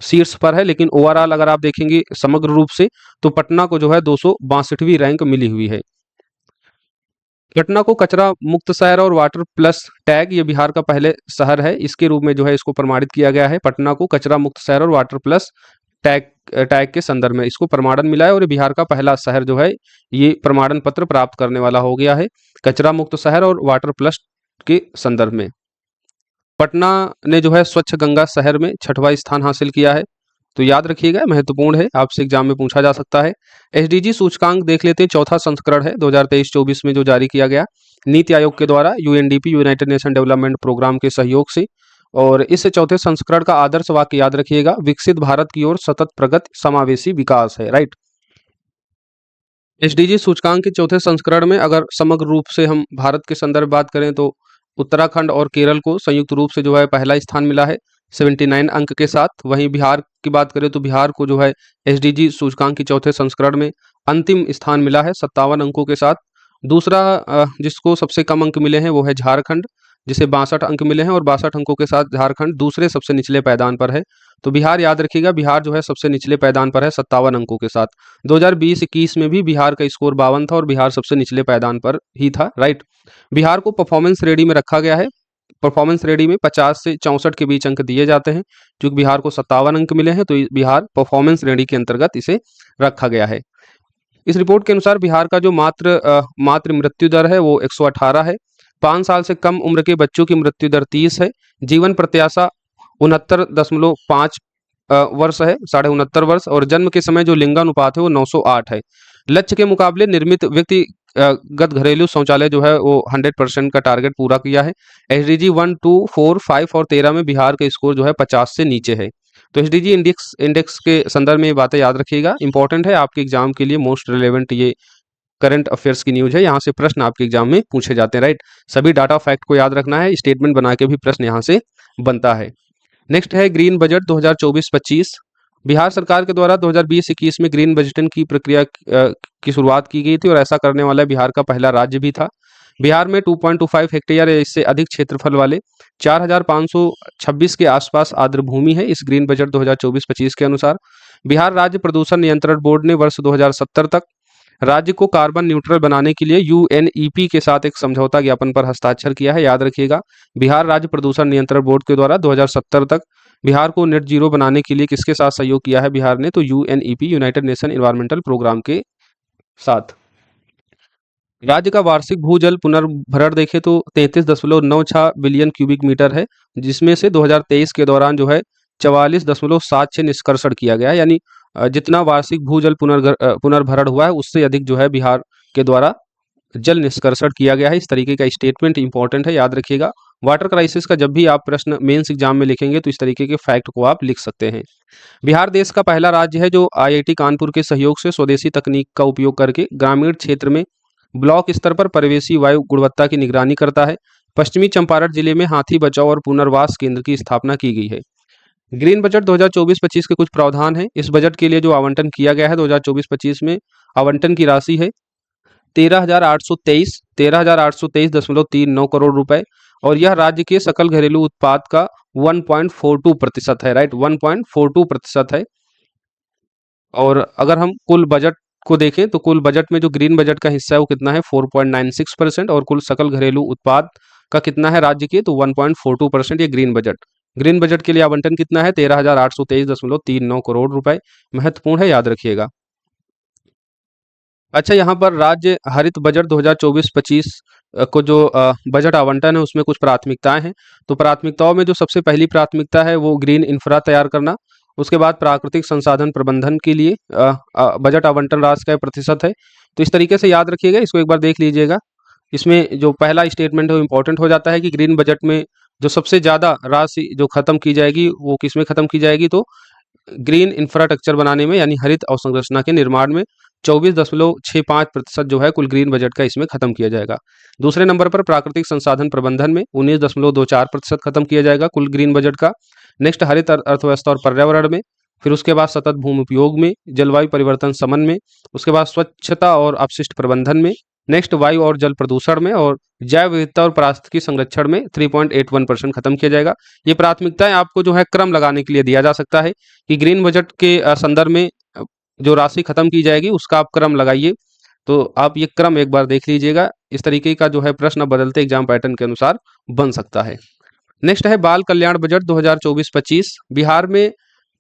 शीर्ष पर है, लेकिन ओवरऑल अगर आप देखेंगे समग्र रूप से तो पटना को जो है 262वीं रैंक मिली हुई है। पटना को कचरा मुक्त शहर और वाटर प्लस टैग, ये बिहार का पहले शहर है, इसके रूप में जो है इसको प्रमाणित किया गया है। पटना को कचरा मुक्त शहर और वाटर प्लस टैग टैग के संदर्भ में इसको प्रमाणन मिला है और ये बिहार का पहला शहर जो है ये प्रमाणन पत्र प्राप्त करने वाला हो गया है, कचरा मुक्त शहर और वाटर प्लस के संदर्भ में। पटना ने जो है स्वच्छ गंगा शहर में 6वां स्थान हासिल किया है। तो याद रखिएगा, महत्वपूर्ण है, आपसे एग्जाम में पूछा जा सकता है। एसडीजी सूचकांक देख लेते हैं, चौथा संस्करण है 2023-24 में जो जारी किया गया नीति आयोग के द्वारा, UNDP united nation development programme के सहयोग से। और इस चौथे संस्करण का आदर्श वाक्य याद रखिएगा, विकसित भारत की ओर सतत प्रगति समावेशी विकास है, राइट। एसडीजी सूचकांक के चौथे संस्करण में अगर समग्र रूप से हम भारत के संदर्भ बात करें तो उत्तराखंड और केरल को संयुक्त रूप से जो है पहला स्थान मिला है 79 अंक के साथ। वहीं बिहार की बात करें तो बिहार को जो है एसडीजी सूचकांक के चौथे संस्करण में अंतिम स्थान मिला है 57 अंकों के साथ। दूसरा जिसको सबसे कम अंक मिले हैं वो है झारखंड, जिसे 62 अंक मिले हैं और 62 अंकों के साथ झारखंड दूसरे सबसे निचले पायदान पर है। तो बिहार याद रखिएगा, बिहार जो है सबसे निचले पायदान पर है 57 अंकों के साथ। 2020-21 में भी बिहार का स्कोर 52 था और बिहार सबसे निचले पायदान पर ही था, राइट। बिहार को परफॉर्मेंस श्रेणी में रखा गया है। परफॉर्मेंस श्रेणी में 50 से 64 के बीच अंक दिए जाते हैं। क्योंकि बिहार को 57 अंक मिले हैं तो बिहार परफॉर्मेंस श्रेणी के अंतर्गत इसे रखा गया है। इस रिपोर्ट के अनुसार बिहार का जो मातृ मृत्यु दर है वो 118 है। 5 साल से कम उम्र के बच्चों की मृत्यु दर 30 है। जीवन प्रत्याशा 69.5 वर्ष है, 69.5 वर्ष। और जन्म के समय जो लिंगानुपात है वो 908 है। लक्ष्य के मुकाबले निर्मित व्यक्ति गत घरेलू शौचालय जो है वो 100% का टारगेट पूरा किया है। एसडीजी 1, 2, 4, 5 और 13 में बिहार का स्कोर जो है 50 से नीचे है। तो एसडीजी इंडेक्स के संदर्भ में ये बातें याद रखिएगा, इंपॉर्टेंट है आपके एग्जाम के लिए, मोस्ट रिलेवेंट ये करंट अफेयर्स की न्यूज है, यहाँ से प्रश्न आपके एग्जाम में पूछे जाते हैं, राइट। सभी डाटा फैक्ट को याद रखना है, स्टेटमेंट बना के भी प्रश्न यहाँ से बनता है। नेक्स्ट है ग्रीन बजट 2024-25। बिहार सरकार के द्वारा 2020-21 में ग्रीन बजटिंग की प्रक्रिया की शुरुआत की गई थी और ऐसा करने वाला बिहार का पहला राज्य भी था। बिहार में 2.25 हेक्टेयर या इससे अधिक क्षेत्रफल वाले 4526 के आसपास आर्द्र भूमि है। इस ग्रीन बजट 2024-25 के अनुसार बिहार राज्य प्रदूषण नियंत्रण बोर्ड ने वर्ष 2070 तक राज्य को कार्बन न्यूट्रल बनाने के लिए यूएनईपी के साथ एक समझौता ज्ञापन पर हस्ताक्षर किया है। याद रखिएगा, बिहार राज्य प्रदूषण नियंत्रण बोर्ड के द्वारा 2070 तक बिहार को नेट जीरो बनाने के लिए किसके साथ सहयोग किया है बिहार ने, तो UNEP united nation environmental programme के साथ। राज्य का वार्षिक भूजल पुनर्भरण देखें तो 33.96 बिलियन क्यूबिक मीटर है, जिसमें से 2023 के दौरान जो है 44.76 निष्कर्षण किया गया है। यानी जितना वार्षिक भूजल पुनर्भरण हुआ है उससे अधिक जो है बिहार के द्वारा जल निष्कर्षण किया गया है। इस तरीके का स्टेटमेंट इंपॉर्टेंट है, याद रखिएगा। वाटर क्राइसिस का जब भी आप प्रश्न मेंस एग्जाम में लिखेंगे तो इस तरीके के फैक्ट को आप लिख सकते हैं। बिहार देश का पहला राज्य है जो आईआईटी कानपुर के सहयोग से स्वदेशी तकनीक का उपयोग करके ग्रामीण क्षेत्र में ब्लॉक स्तर पर परिवेशी वायु गुणवत्ता की निगरानी करता है। पश्चिमी चंपारण जिले में हाथी बचाव और पुनर्वास केंद्र की स्थापना की गई है। ग्रीन बजट 2024-25 के कुछ प्रावधान हैं। इस बजट के लिए जो आवंटन किया गया है 2024-25 में आवंटन की राशि है 13,823.39 करोड़ रुपए और यह राज्य के सकल घरेलू उत्पाद का 1.42% है, राइट, 1.42% है। और अगर हम कुल बजट को देखें तो कुल बजट में जो ग्रीन बजट का हिस्सा है वो कितना है 4.96% और कुल सकल घरेलू उत्पाद का कितना है राज्य के, तो 1.42% ये ग्रीन बजट के लिए आवंटन कितना है 13,823.39 करोड़ रुपए। महत्वपूर्ण है, याद रखिएगा। अच्छा, यहाँ पर राज्य हरित बजट 2024-25 को जो बजट आवंटन है उसमें कुछ प्राथमिकताएं हैं। तो प्राथमिकताओं में जो सबसे पहली प्राथमिकता है वो ग्रीन इंफ्रा तैयार करना। उसके बाद प्राकृतिक संसाधन प्रबंधन के लिए बजट आवंटन राशि का प्रतिशत है। तो इस तरीके से याद रखिएगा, इसको एक बार देख लीजिएगा। इसमें जो पहला स्टेटमेंट है वो इंपॉर्टेंट हो जाता है कि ग्रीन बजट में जो सबसे ज़्यादा राशि जो खत्म की जाएगी वो किस में खत्म की जाएगी, तो ग्रीन इंफ्रास्ट्रक्चर बनाने में, यानी हरित अवसंरचना के निर्माण में 24.65% जो है कुल ग्रीन बजट का इसमें खत्म किया जाएगा। दूसरे नंबर पर प्राकृतिक संसाधन प्रबंधन में 19.24% खत्म किया जाएगा कुल ग्रीन बजट का। नेक्स्ट हरित अर्थव्यवस्था और पर्यावरण में, फिर उसके बाद सतत भूमि उपयोग में, जलवायु परिवर्तन समन में, उसके बाद स्वच्छता और अपशिष्ट प्रबंधन में, नेक्स्ट वायु और जल प्रदूषण में, और जैव विविधता और पारिस्थितिकी संरक्षण में 3.81% खत्म किया जाएगा। ये प्राथमिकताएं आपको जो है क्रम लगाने के लिए दिया जा सकता है कि ग्रीन बजट के संदर्भ में जो राशि खत्म की जाएगी उसका आप क्रम लगाइए। तो आप ये क्रम एक बार देख लीजिएगा, इस तरीके का जो है प्रश्न बदलते एग्जाम पैटर्न के अनुसार बन सकता है। नेक्स्ट है बाल कल्याण बजट 2024-25। बिहार में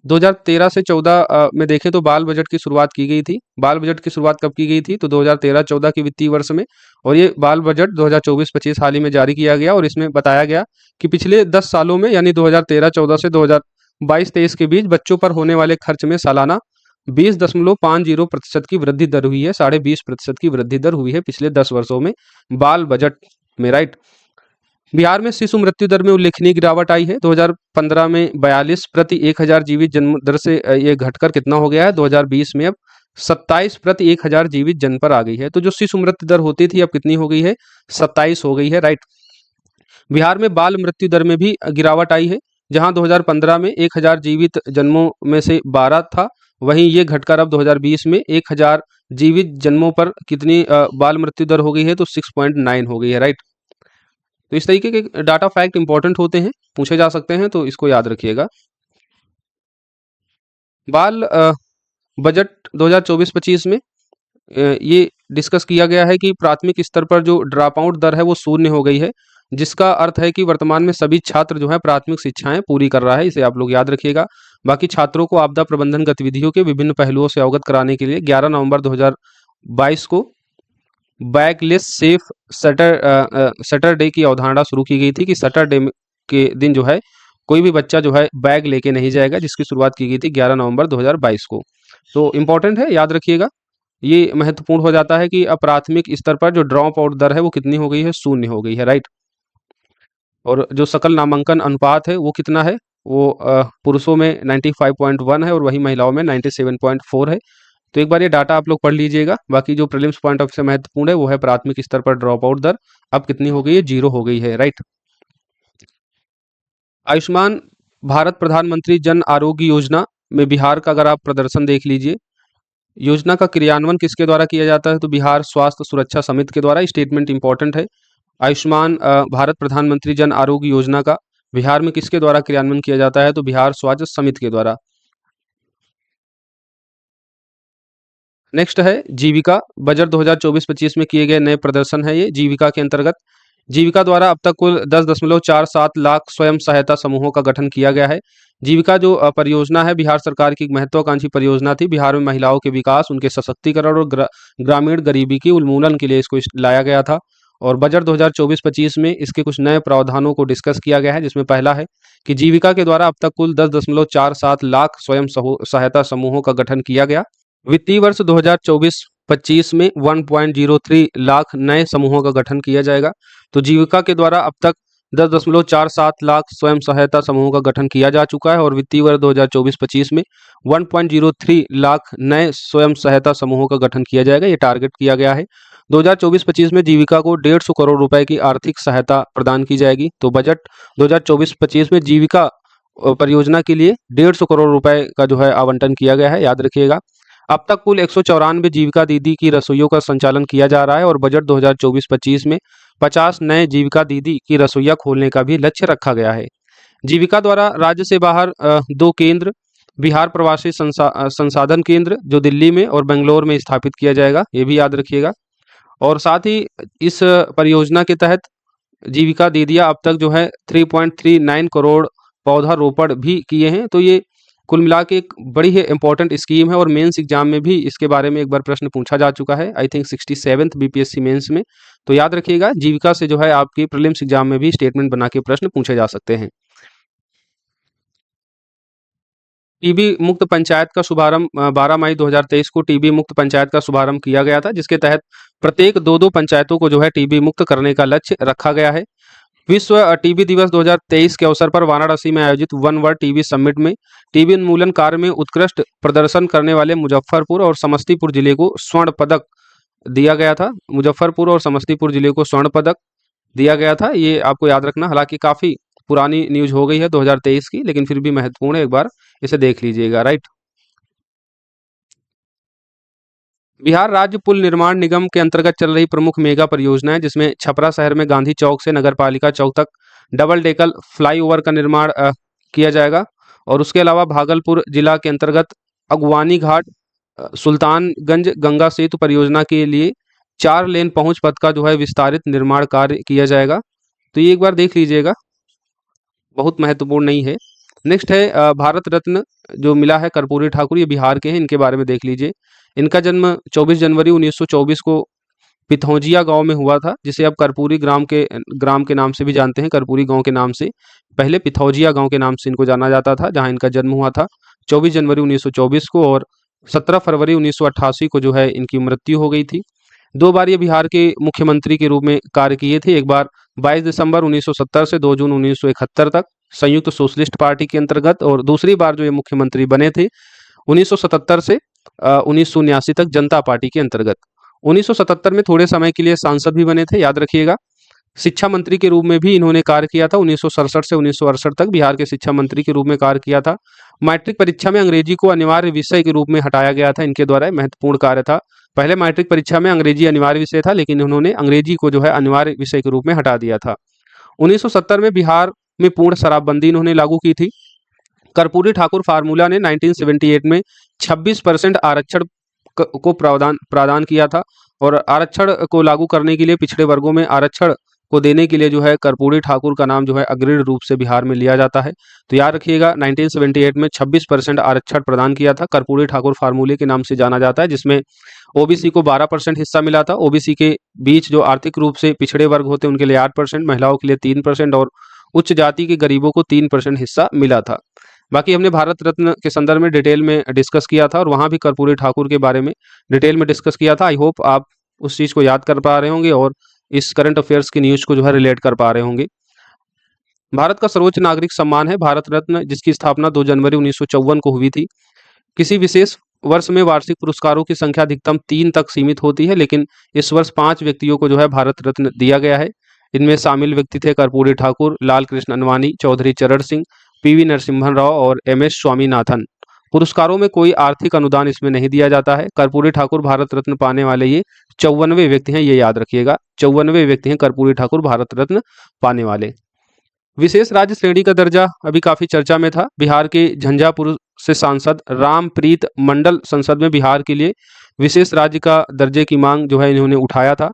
2013 से 14 में देखें तो बाल बजट की शुरुआत की गई थी। बाल बजट की शुरुआत कब की गई थी? तो 2013-14 के वित्तीय वर्ष में। और ये बाल बजट 2024-25 हाल ही में जारी किया गया और इसमें बताया गया कि पिछले 10 सालों में यानी 2013-14 से 2022-23 के बीच बच्चों पर होने वाले खर्च में सालाना 20.50% की वृद्धि दर हुई है। 20.5% की वृद्धि दर हुई है पिछले 10 वर्षों में बाल बजट में, राइट। बिहार में शिशु मृत्यु दर में उल्लेखनीय गिरावट आई है। 2015 में 42 प्रति 1000 जीवित जन्म दर से ये घटकर कितना हो गया है? 2020 में अब 27 प्रति 1000 जीवित जन्म पर आ गई है। तो जो शिशु मृत्यु दर होती थी अब कितनी हो गई है? 27 हो गई है, राइट। बिहार में बाल मृत्यु दर में भी गिरावट आई है। जहां 2015 में 1000 जीवित जन्मों में से 12 था, वहीं ये घटकर अब 2020 में 1000 जीवित जन्मों पर कितनी बाल मृत्यु दर हो गई है? तो 6.9 हो गई है, राइट। तो इस तरीके के डाटा फैक्ट इंपॉर्टेंट होते हैं, पूछे जा सकते हैं, तो इसको याद रखिएगा। बाल बजट 2024-25 में ये डिस्कस किया गया है कि प्राथमिक स्तर पर जो ड्रॉप आउट दर है वो शून्य हो गई है, जिसका अर्थ है कि वर्तमान में सभी छात्र जो है प्राथमिक शिक्षाएं पूरी कर रहा है। इसे आप लोग याद रखिएगा। बाकी छात्रों को आपदा प्रबंधन गतिविधियों के विभिन्न पहलुओं से अवगत कराने के लिए 11 नवंबर 2022 को बैकलेस सेफ सैटरडे की अवधारणा शुरू की गई थी कि सैटरडे के दिन जो है कोई भी बच्चा जो है बैग लेके नहीं जाएगा, जिसकी शुरुआत की गई थी 11 नवंबर 2022 को। तो इम्पोर्टेंट है, याद रखिएगा। ये महत्वपूर्ण हो जाता है कि अब प्राथमिक स्तर पर जो ड्रॉप आउट दर है वो कितनी हो गई है? शून्य हो गई है, राइट। और जो सकल नामांकन अनुपात है वो कितना है? वो पुरुषों में 95.1 है और वही महिलाओं में 97.4 है। तो एक बार ये डाटा आप लोग पढ़ लीजिएगा। बाकी जो प्रीलिम्स पॉइंट ऑफ से महत्वपूर्ण है वो है प्राथमिक स्तर पर ड्रॉप आउट दर अब कितनी हो गई है? 0 हो गई है, राइट। आयुष्मान भारत प्रधानमंत्री जन आरोग्य योजना में बिहार का अगर आप प्रदर्शन देख लीजिए, योजना का क्रियान्वयन किसके द्वारा किया जाता है? तो बिहार स्वास्थ्य सुरक्षा समिति के द्वारा। स्टेटमेंट इंपॉर्टेंट है। आयुष्मान भारत प्रधानमंत्री जन आरोग्य योजना का बिहार में किसके द्वारा क्रियान्वयन किया जाता है? तो बिहार स्वास्थ्य समिति के द्वारा। नेक्स्ट है जीविका बजट 2024-25 में किए गए नए प्रदर्शन है। ये जीविका के अंतर्गत जीविका द्वारा अब तक कुल 10.47 लाख स्वयं सहायता समूहों का गठन किया गया है। जीविका जो परियोजना है बिहार सरकार की एक महत्वाकांक्षी परियोजना थी। बिहार में महिलाओं के विकास, उनके सशक्तिकरण और ग्रामीण गरीबी की उन्मूलन के लिए इसको लाया गया था। और बजट 2024-25 में इसके कुछ नए प्रावधानों को डिस्कस किया गया है, जिसमें पहला है कि जीविका के द्वारा अब तक कुल 10.47 लाख स्वयं सहायता समूहों का गठन किया गया। वित्तीय वर्ष 2024-25 में 1.03 लाख नए समूहों का गठन किया जाएगा। तो जीविका के द्वारा अब तक 10.47 लाख स्वयं सहायता समूहों का गठन किया जा चुका है और वित्तीय वर्ष 2024-25 में 1.03 लाख नए स्वयं सहायता समूहों का गठन किया जाएगा। ये टारगेट किया गया है। 2024-25 में जीविका को 150 करोड़ रुपए की आर्थिक सहायता प्रदान की जाएगी। तो बजट 2024-25 में जीविका परियोजना के लिए 150 करोड़ रुपए का जो है आवंटन किया गया है, याद रखिएगा। अब तक कुल 194 जीविका दीदी की रसोइयों का संचालन किया जा रहा है और बजट 2024-25 में 50 नए जीविका दीदी की रसोइया खोलने का भी लक्ष्य रखा गया है। जीविका द्वारा राज्य से बाहर 2 केंद्र बिहार प्रवासी संसाधन केंद्र जो दिल्ली में और बेंगलोर में स्थापित किया जाएगा, ये भी याद रखिएगा। और साथ ही इस परियोजना के तहत जीविका दीदियाँ अब तक जो है 3.39 करोड़ पौधारोपण भी किए हैं। तो ये कुल मिला के एक बड़ी ही इंपॉर्टेंट स्कीम है और मेंस एग्जाम में भी इसके बारे में एक बार प्रश्न पूछा जा चुका है, I think 67th BPSC mains में। तो याद रखिएगा, जीविका से जो है आपकी प्रीलिम्स एग्जाम में भी स्टेटमेंट बना के प्रश्न पूछे जा सकते हैं। टीबी मुक्त पंचायत का शुभारंभ 12 मई 2023 को टीबी मुक्त पंचायत का शुभारंभ किया गया था, जिसके तहत प्रत्येक 2-2 पंचायतों को जो है टीबी मुक्त करने का लक्ष्य रखा गया है। विश्व टीबी दिवस 2023 के अवसर पर वाराणसी में आयोजित वन वर्ल्ड टीबी समिट में टीबी उन्मूलन कार्य में उत्कृष्ट प्रदर्शन करने वाले मुजफ्फरपुर और समस्तीपुर जिले को स्वर्ण पदक दिया गया था। मुजफ्फरपुर और समस्तीपुर जिले को स्वर्ण पदक दिया गया था, ये आपको याद रखना। हालांकि काफ़ी पुरानी न्यूज हो गई है 2023 की, लेकिन फिर भी महत्वपूर्ण है, एक बार इसे देख लीजिएगा। राइट। बिहार राज्य पुल निर्माण निगम के अंतर्गत चल रही प्रमुख मेगा परियोजना है, जिसमें छपरा शहर में गांधी चौक से नगरपालिका चौक तक डबल डेकल फ्लाईओवर का निर्माण किया जाएगा। और उसके अलावा भागलपुर जिला के अंतर्गत अगवानी घाट सुल्तानगंज गंगा सेतु परियोजना के लिए 4 लेन पहुंच पथ का जो है विस्तारित निर्माण कार्य किया जाएगा। तो ये एक बार देख लीजिएगा, बहुत महत्वपूर्ण नहीं है। नेक्स्ट है भारत रत्न जो मिला है कर्पूरी ठाकुर, ये बिहार के हैं, इनके बारे में देख लीजिए। इनका जन्म 24 जनवरी 1924 को पिथौजिया गांव में हुआ था, जिसे अब कर्पूरी ग्राम के नाम से भी जानते हैं, कर्पूरी गांव के नाम से। पहले पिथौजिया गांव के नाम से इनको जाना जाता था, जहां इनका जन्म हुआ था 24 जनवरी 1924 को, और 17 फरवरी 1988 को जो है इनकी मृत्यु हो गई थी। 2 बार ये बिहार के मुख्यमंत्री के रूप में कार्य किए थे, एक बार 22 दिसंबर 1970 से 2 जून 1971 तक संयुक्त सोशलिस्ट पार्टी के अंतर्गत, और दूसरी बार जो ये मुख्यमंत्री बने थे 1977 से 1979 तक जनता पार्टी के अंतर्गत। 1977 में थोड़े समय के लिए सांसद भी बने थे, याद रखिएगा। शिक्षा मंत्री के रूप में भी इन्होंने कार्य किया था, 1967 से 1968 तक बिहार के शिक्षा मंत्री के रूप में कार्य किया था। मैट्रिक परीक्षा में अंग्रेजी को अनिवार्य विषय के रूप में हटाया गया था, इनके द्वारा महत्वपूर्ण कार्य था। पहले मैट्रिक परीक्षा में अंग्रेजी अनिवार्य विषय था, लेकिन उन्होंने अंग्रेजी को जो है अनिवार्य विषय के रूप में हटा दिया था। 1970 में बिहार में पूर्ण शराबबंदी इन्होंने लागू की थी। कर्पूरी ठाकुर फार्मूला ने 1978 में 26% आरक्षण को प्रदान किया था, और आरक्षण को लागू करने के लिए पिछड़े वर्गों में आरक्षण को देने के लिए जो है कर्पूरी ठाकुर का नाम जो है अग्रणी रूप से बिहार में लिया जाता है। तो याद रखिएगा, 1978 में 26% आरक्षण प्रदान किया था, कर्पूरी ठाकुर फार्मूले के नाम से जाना जाता है, जिसमें ओबीसी को 12% हिस्सा मिला था। ओबीसी के बीच जो आर्थिक रूप से पिछड़े वर्ग होते हैं उनके लिए 8%, महिलाओं के लिए 3% और उच्च जाति के गरीबों को 3% हिस्सा मिला था। बाकी हमने भारत रत्न के संदर्भ में डिटेल में डिस्कस किया था, और वहाँ भी कर्पूरी ठाकुर के बारे में डिटेल में डिस्कस किया था। आई होप आप उस चीज़ को याद कर पा रहे होंगे और इस करंट अफेयर्स की न्यूज़ को जो है रिलेट कर पा रहे होंगे। भारत का सर्वोच्च नागरिक सम्मान है भारत रत्न, जिसकी स्थापना 2 जनवरी 1954 को हुई थी। किसी विशेष वर्ष में वार्षिक पुरस्कारों की संख्या अधिकतम 3 तक सीमित होती है, लेकिन इस वर्ष 5 व्यक्तियों को जो है भारत रत्न दिया गया है। इनमें शामिल व्यक्ति थे कर्पूरी ठाकुर, लाल कृष्ण अनवानी, चौधरी चरण सिंह, पीवी नरसिम्हन राव और एमएस स्वामीनाथन। पुरस्कारों में कोई आर्थिक अनुदान इसमें नहीं दिया जाता है। कर्पूरी ठाकुर भारत रत्न पाने वाले ये 54वें व्यक्ति हैं, ये याद रखिएगा, 54वें व्यक्ति हैं कर्पूरी ठाकुर भारत रत्न पाने वाले। विशेष राज्य श्रेणी का दर्जा अभी काफी चर्चा में था। बिहार के झंझारपुर से सांसद रामप्रीत मंडल संसद में बिहार के लिए विशेष राज्य का दर्जे की मांग जो है इन्होंने उठाया था।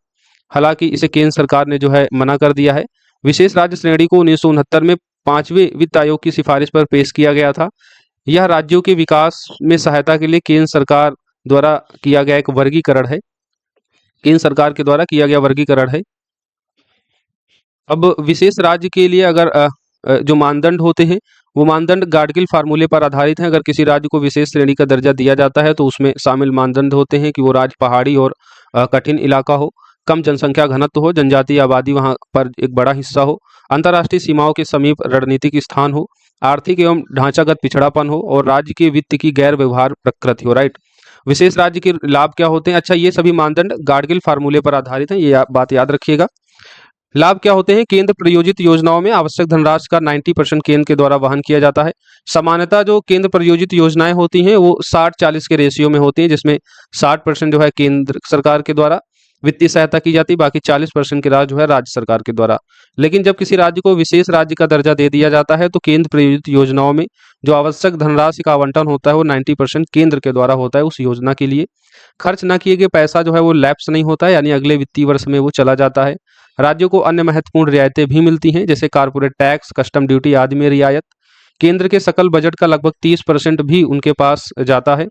हालांकि इसे केंद्र सरकार ने जो है मना कर दिया है। विशेष राज्य श्रेणी को 1969 में 5वें वित्त आयोग की सिफारिश पर पेश किया गया था। यह राज्यों के विकास में सहायता के लिए केंद्र सरकार द्वारा किया गया एक वर्गीकरण है, केंद्र सरकार के द्वारा किया गया वर्गीकरण है। अब विशेष राज्य के लिए अगर जो मानदंड होते हैं वो मानदंड गाडगिल फार्मूले पर आधारित हैं। अगर किसी राज्य को विशेष श्रेणी का दर्जा दिया जाता है तो उसमें शामिल मानदंड होते हैं कि वो राज्य पहाड़ी और कठिन इलाका हो, कम जनसंख्या घनत्व हो, जनजातीय आबादी वहाँ पर एक बड़ा हिस्सा हो, अंतर्राष्ट्रीय सीमाओं के समीप रणनीतिक स्थान हो, आर्थिक एवं ढांचागत पिछड़ापन हो और राज्य के वित्त की गैर व्यवहार प्रकृति हो। राइट। विशेष राज्य के लाभ क्या होते हैं? अच्छा, ये सभी मानदंड गाडगिल फार्मूले पर आधारित हैं, ये बात याद रखिएगा। लाभ क्या होते हैं? केंद्र प्रायोजित योजनाओं में आवश्यक धनराशि का 90% केंद्र के द्वारा वहन किया जाता है। सामान्यतः जो केंद्र प्रायोजित योजनाएं होती हैं वो 60-40 के रेशियो में होती हैं, जिसमें 60% जो है केंद्र सरकार के द्वारा वित्तीय सहायता की जाती है, बाकी 40% की राशि जो है राज्य सरकार के द्वारा। लेकिन जब किसी राज्य को विशेष राज्य का दर्जा दे दिया जाता है तो केंद्र प्रायोजित योजनाओं में जो आवश्यक धनराशि का आवंटन होता है वो 90% केंद्र के द्वारा होता है उस योजना के लिए। खर्च न किए गए पैसा जो है वो लैप्स नहीं होता है, यानी अगले वित्तीय वर्ष में वो चला जाता है। राज्यों को अन्य महत्वपूर्ण रियायतें भी मिलती हैं, जैसे कारपोरेट टैक्स, कस्टम ड्यूटी आदि में रियायत। केंद्र के सकल बजट का लगभग 30% भी उनके पास जाता है।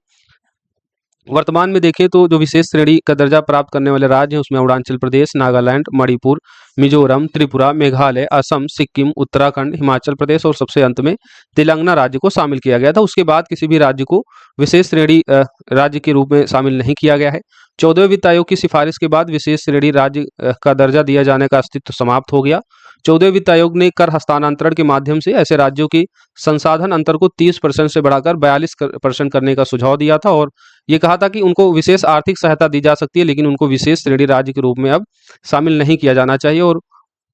वर्तमान में देखें तो जो विशेष श्रेणी का दर्जा प्राप्त करने वाले राज्य हैं उसमें अरुणाचल प्रदेश, नागालैंड, मणिपुर, मिजोरम, त्रिपुरा, मेघालय, असम, सिक्किम, उत्तराखंड, हिमाचल प्रदेश और सबसे अंत में तेलंगाना राज्य को शामिल किया गया था। उसके बाद किसी भी राज्य को विशेष श्रेणी राज्य के रूप में शामिल नहीं किया गया है। 14वें वित्त आयोग की सिफारिश के बाद विशेष श्रेणी राज्य का दर्जा दिया जाने का अस्तित्व समाप्त हो गया। 14वें वित्त आयोग ने कर हस्तांतरण के माध्यम से ऐसे राज्यों के संसाधन अंतर को 30% से बढ़ाकर 42% करने का सुझाव दिया था और ये कहा था कि उनको विशेष आर्थिक सहायता दी जा सकती है, लेकिन उनको विशेष श्रेणी राज्य के रूप में अब शामिल नहीं किया जाना चाहिए। और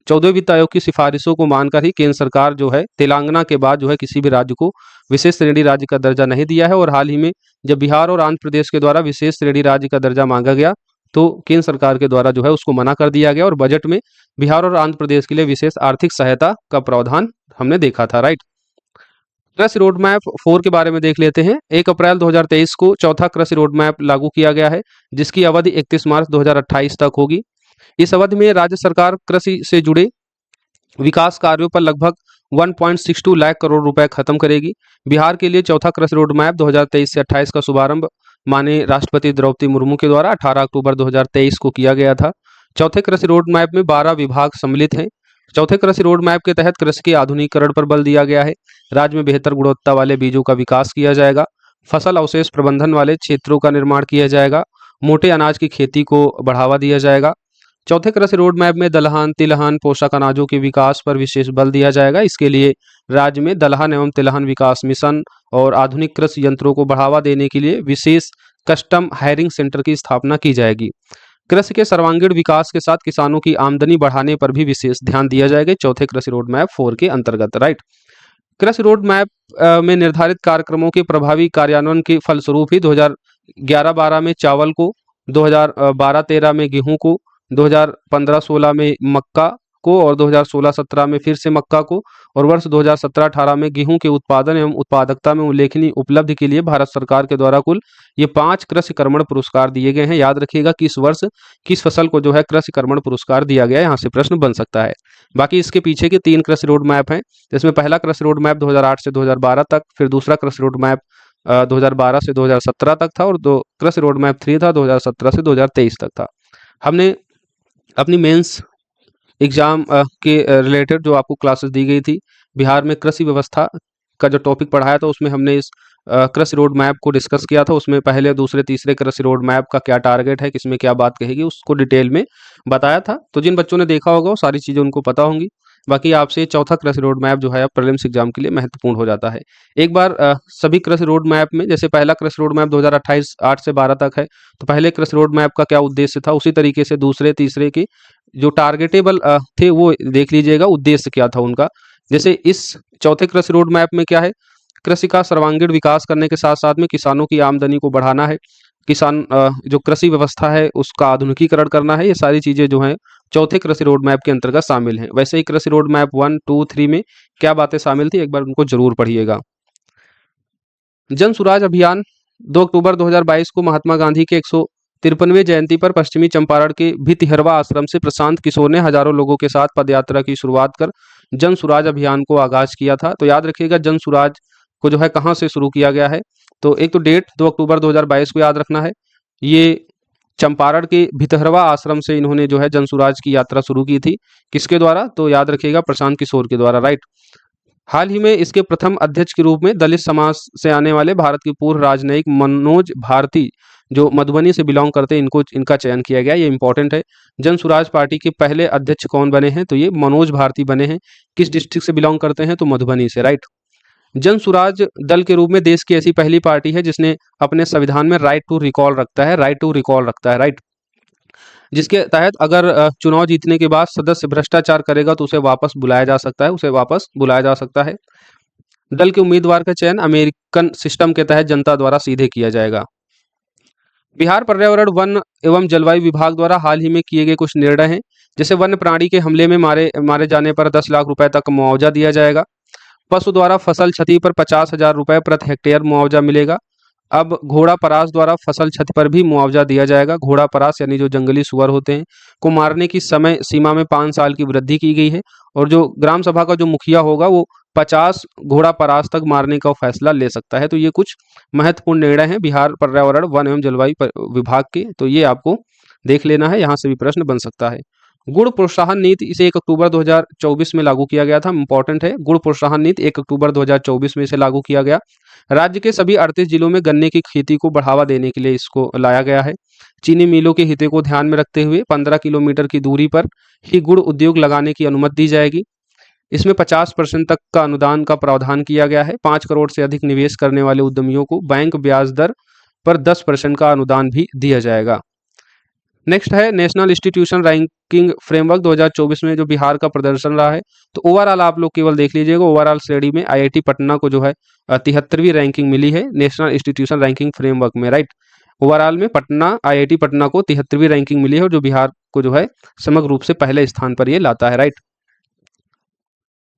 14वें वित्त आयोग की सिफारिशों को मानकर ही केंद्र सरकार जो है तेलंगाना के बाद जो है किसी भी राज्य को विशेष श्रेणी राज्य का दर्जा नहीं दिया है। और हाल ही में जब बिहार और आंध्र प्रदेश के द्वारा विशेष श्रेणी राज्य का दर्जा मांगा गया तो केंद्र सरकार के द्वारा जो है उसको मना कर दिया गया और बजट में बिहार और आंध्र प्रदेश के लिए विशेष आर्थिक सहायता का प्रावधान हमने देखा था, राइट। कृषि रोड मैप 4 के बारे में देख लेते हैं। 1 अप्रैल 2023 को चौथा कृषि रोड मैप लागू किया गया है, जिसकी अवधि 31 मार्च 2028 तक होगी। इस अवधि में राज्य सरकार कृषि से जुड़े विकास कार्यों पर लगभग 1.62 लाख करोड़ रुपए खत्म करेगी। बिहार के लिए चौथा कृषि रोड मैप 2023 से 28 का शुभारंभ माननीय राष्ट्रपति द्रौपदी मुर्मू के द्वारा 18 अक्टूबर 2023 को किया गया था। चौथे कृषि रोड मैप में 12 विभाग सम्मिलित हैं। चौथे कृषि रोड मैप के तहत कृषि के आधुनिकीकरण पर बल दिया गया है। राज्य में बेहतर गुणवत्ता वाले बीजों का विकास किया जाएगा। फसल अवशेष प्रबंधन वाले क्षेत्रों का निर्माण किया जाएगा। मोटे अनाज की खेती को बढ़ावा दिया जाएगा। चौथे कृषि रोड मैप में दलहन, तिलहन, पोषक अनाजों के विकास पर विशेष बल दिया जाएगा। इसके लिए राज्य में दलहन एवं तिलहन विकास मिशन और आधुनिक कृषि यंत्रों को बढ़ावा देने के लिए विशेष कस्टम हायरिंग सेंटर की स्थापना की जाएगी। कृषि के सर्वांगीण विकास के साथ किसानों की आमदनी बढ़ाने पर भी विशेष ध्यान दिया जाएगा चौथे कृषि रोड मैप 4 के अंतर्गत, राइट। कृषि रोड मैप में निर्धारित कार्यक्रमों के प्रभावी कार्यान्वयन के फलस्वरूप ही 2011-12 में चावल को, 2012-13 में गेहूं को, 2015-16 में मक्का को और 2016-17 में फिर से मक्का को और वर्ष 2017-18 में गेहूं के उत्पादन एवं उत्पादकता में उल्लेखनीय उपलब्धि के लिए भारत सरकार के द्वारा कुल ये 5 कृषि कर्मण पुरस्कार दिए गए हैं। याद रखिएगा कि इस वर्ष किस फसल को जो है कृषि कर्मण पुरस्कार दिया गया है, यहाँ से प्रश्न बन सकता है। बाकी इसके पीछे के 3 कृषि रोड मैप हैं, जिसमें पहला कृषि रोड मैप 2008 से 2012 तक, फिर दूसरा कृषि रोड मैप 2012 से 2017 तक था और दो कृषि रोड मैप 3 था 2017 से 2023 तक था। हमने अपनी मेंस एग्जाम के रिलेटेड जो आपको क्लासेस दी गई थी बिहार में कृषि व्यवस्था का जो टॉपिक पढ़ाया था उसमें हमने इस कृषि रोड मैप को डिस्कस किया था। उसमें पहले, दूसरे, तीसरे कृषि रोड मैप का क्या टारगेट है, किसमें क्या बात कहेगी, उसको डिटेल में बताया था। तो जिन बच्चों ने देखा होगा वो सारी चीज़ें उनको पता होंगी। बाकी आपसे चौथा कृषि रोड मैप जो है प्रीलिम्स एग्जाम के लिए महत्वपूर्ण हो जाता है। एक बार सभी कृषि रोड मैप में, जैसे पहला कृषि रोड मैप 2028 8 से 12 तक है, तो पहले कृषि रोड मैप का क्या उद्देश्य था, उसी तरीके से दूसरे, तीसरे के जो टारगेटेबल थे वो देख लीजिएगा, उद्देश्य क्या था उनका। जैसे इस चौथे कृषि रोड मैप में क्या है, कृषि का सर्वांगीण विकास करने के साथ साथ में किसानों की आमदनी को बढ़ाना है, किसान जो कृषि व्यवस्था है उसका आधुनिकीकरण करना है। ये सारी चीजें जो हैं चौथे कृषि रोड मैप के अंतर्गत शामिल हैं। वैसे ही कृषि रोड मैप 1, 2, 3 में क्या बातें शामिल थी, एक बार उनको जरूर पढ़िएगा। जन सुराज अभियान 2 अक्टूबर 2022 को महात्मा गांधी के 153वें जयंती पर पश्चिमी चंपारण के भितिहरवा आश्रम से प्रशांत किशोर ने हजारों लोगों के साथ पदयात्रा की शुरुआत कर जन सुराज अभियान को आगाज किया था। तो याद रखिएगा जन सुराज को जो है कहाँ से शुरू किया गया है, तो एक तो डेट 2 अक्टूबर 2022 को याद रखना है। ये चंपारण के भितहरवा आश्रम से इन्होंने जो है जन सुराज की यात्रा शुरू की थी। किसके द्वारा, तो याद रखिएगा प्रशांत किशोर के द्वारा, राइट। हाल ही में इसके प्रथम अध्यक्ष के रूप में दलित समाज से आने वाले भारत के पूर्व राजनयिक मनोज भारती जो मधुबनी से बिलोंग करते हैं इनका चयन किया गया। ये इंपॉर्टेंट है। जन सुराज पार्टी के पहले अध्यक्ष कौन बने हैं, तो ये मनोज भारती बने हैं। किस डिस्ट्रिक्ट से बिलोंग करते हैं, तो मधुबनी से, राइट। जन सुराज दल के रूप में देश की ऐसी पहली पार्टी है जिसने अपने संविधान में राइट टू रिकॉल रखता है, राइट, जिसके तहत अगर चुनाव जीतने के बाद सदस्य भ्रष्टाचार करेगा तो उसे वापस बुलाया जा सकता है। दल के उम्मीदवार का चयन अमेरिकन सिस्टम के तहत जनता द्वारा सीधे किया जाएगा। बिहार पर्यावरण, वन एवं जलवायु विभाग द्वारा हाल ही में किए गए कुछ निर्णय हैं। जैसे वन्य प्राणी के हमले में मारे जाने पर 10 लाख रुपए तक मुआवजा दिया जाएगा। पशु द्वारा फसल क्षति पर 50,000 रुपए प्रति हेक्टेयर मुआवजा मिलेगा। अब घोड़ा परास द्वारा फसल क्षति पर भी मुआवजा दिया जाएगा। घोड़ा परास यानी जो जंगली सुअर होते हैं को मारने की समय सीमा में 5 साल की वृद्धि की गई है और जो ग्राम सभा का जो मुखिया होगा वो 50 घोड़ा परास तक मारने का फैसला ले सकता है। तो ये कुछ महत्वपूर्ण निर्णय हैं बिहार पर्यावरण, वन एवं जलवायु विभाग के, तो ये आपको देख लेना है, यहाँ से भी प्रश्न बन सकता है। गुड़ प्रोत्साहन नीति इसे 1 अक्टूबर 2024 में लागू किया गया था। इंपॉर्टेंट है, गुड़ प्रोत्साहन नीति 1 अक्टूबर 2024 में इसे लागू किया गया। राज्य के सभी 38 जिलों में गन्ने की खेती को बढ़ावा देने के लिए इसको लाया गया है। चीनी मिलों के हितों को ध्यान में रखते हुए 15 किलोमीटर की दूरी पर ही गुड़ उद्योग लगाने की अनुमति दी जाएगी। इसमें 50% तक का अनुदान का प्रावधान किया गया है। 5 करोड़ से अधिक निवेश करने वाले उद्यमियों को बैंक ब्याज दर पर 10% का अनुदान भी दिया जाएगा। नेक्स्ट है नेशनल इंस्टीट्यूशन रैंकिंग फ्रेमवर्क 2024 में जो बिहार का प्रदर्शन रहा है। तो ओवरऑल आप लोग केवल देख लीजिएगा, ओवरऑल श्रेणी में आईआईटी पटना को जो है 73वीं रैंकिंग मिली है नेशनल इंस्टीट्यूशन रैंकिंग फ्रेमवर्क में, राइट। ओवरऑल में पटना, आईआईटी पटना को 73वीं रैंकिंग मिली है और जो बिहार को जो है समग्र रूप से पहले स्थान पर ये लाता है, राइट।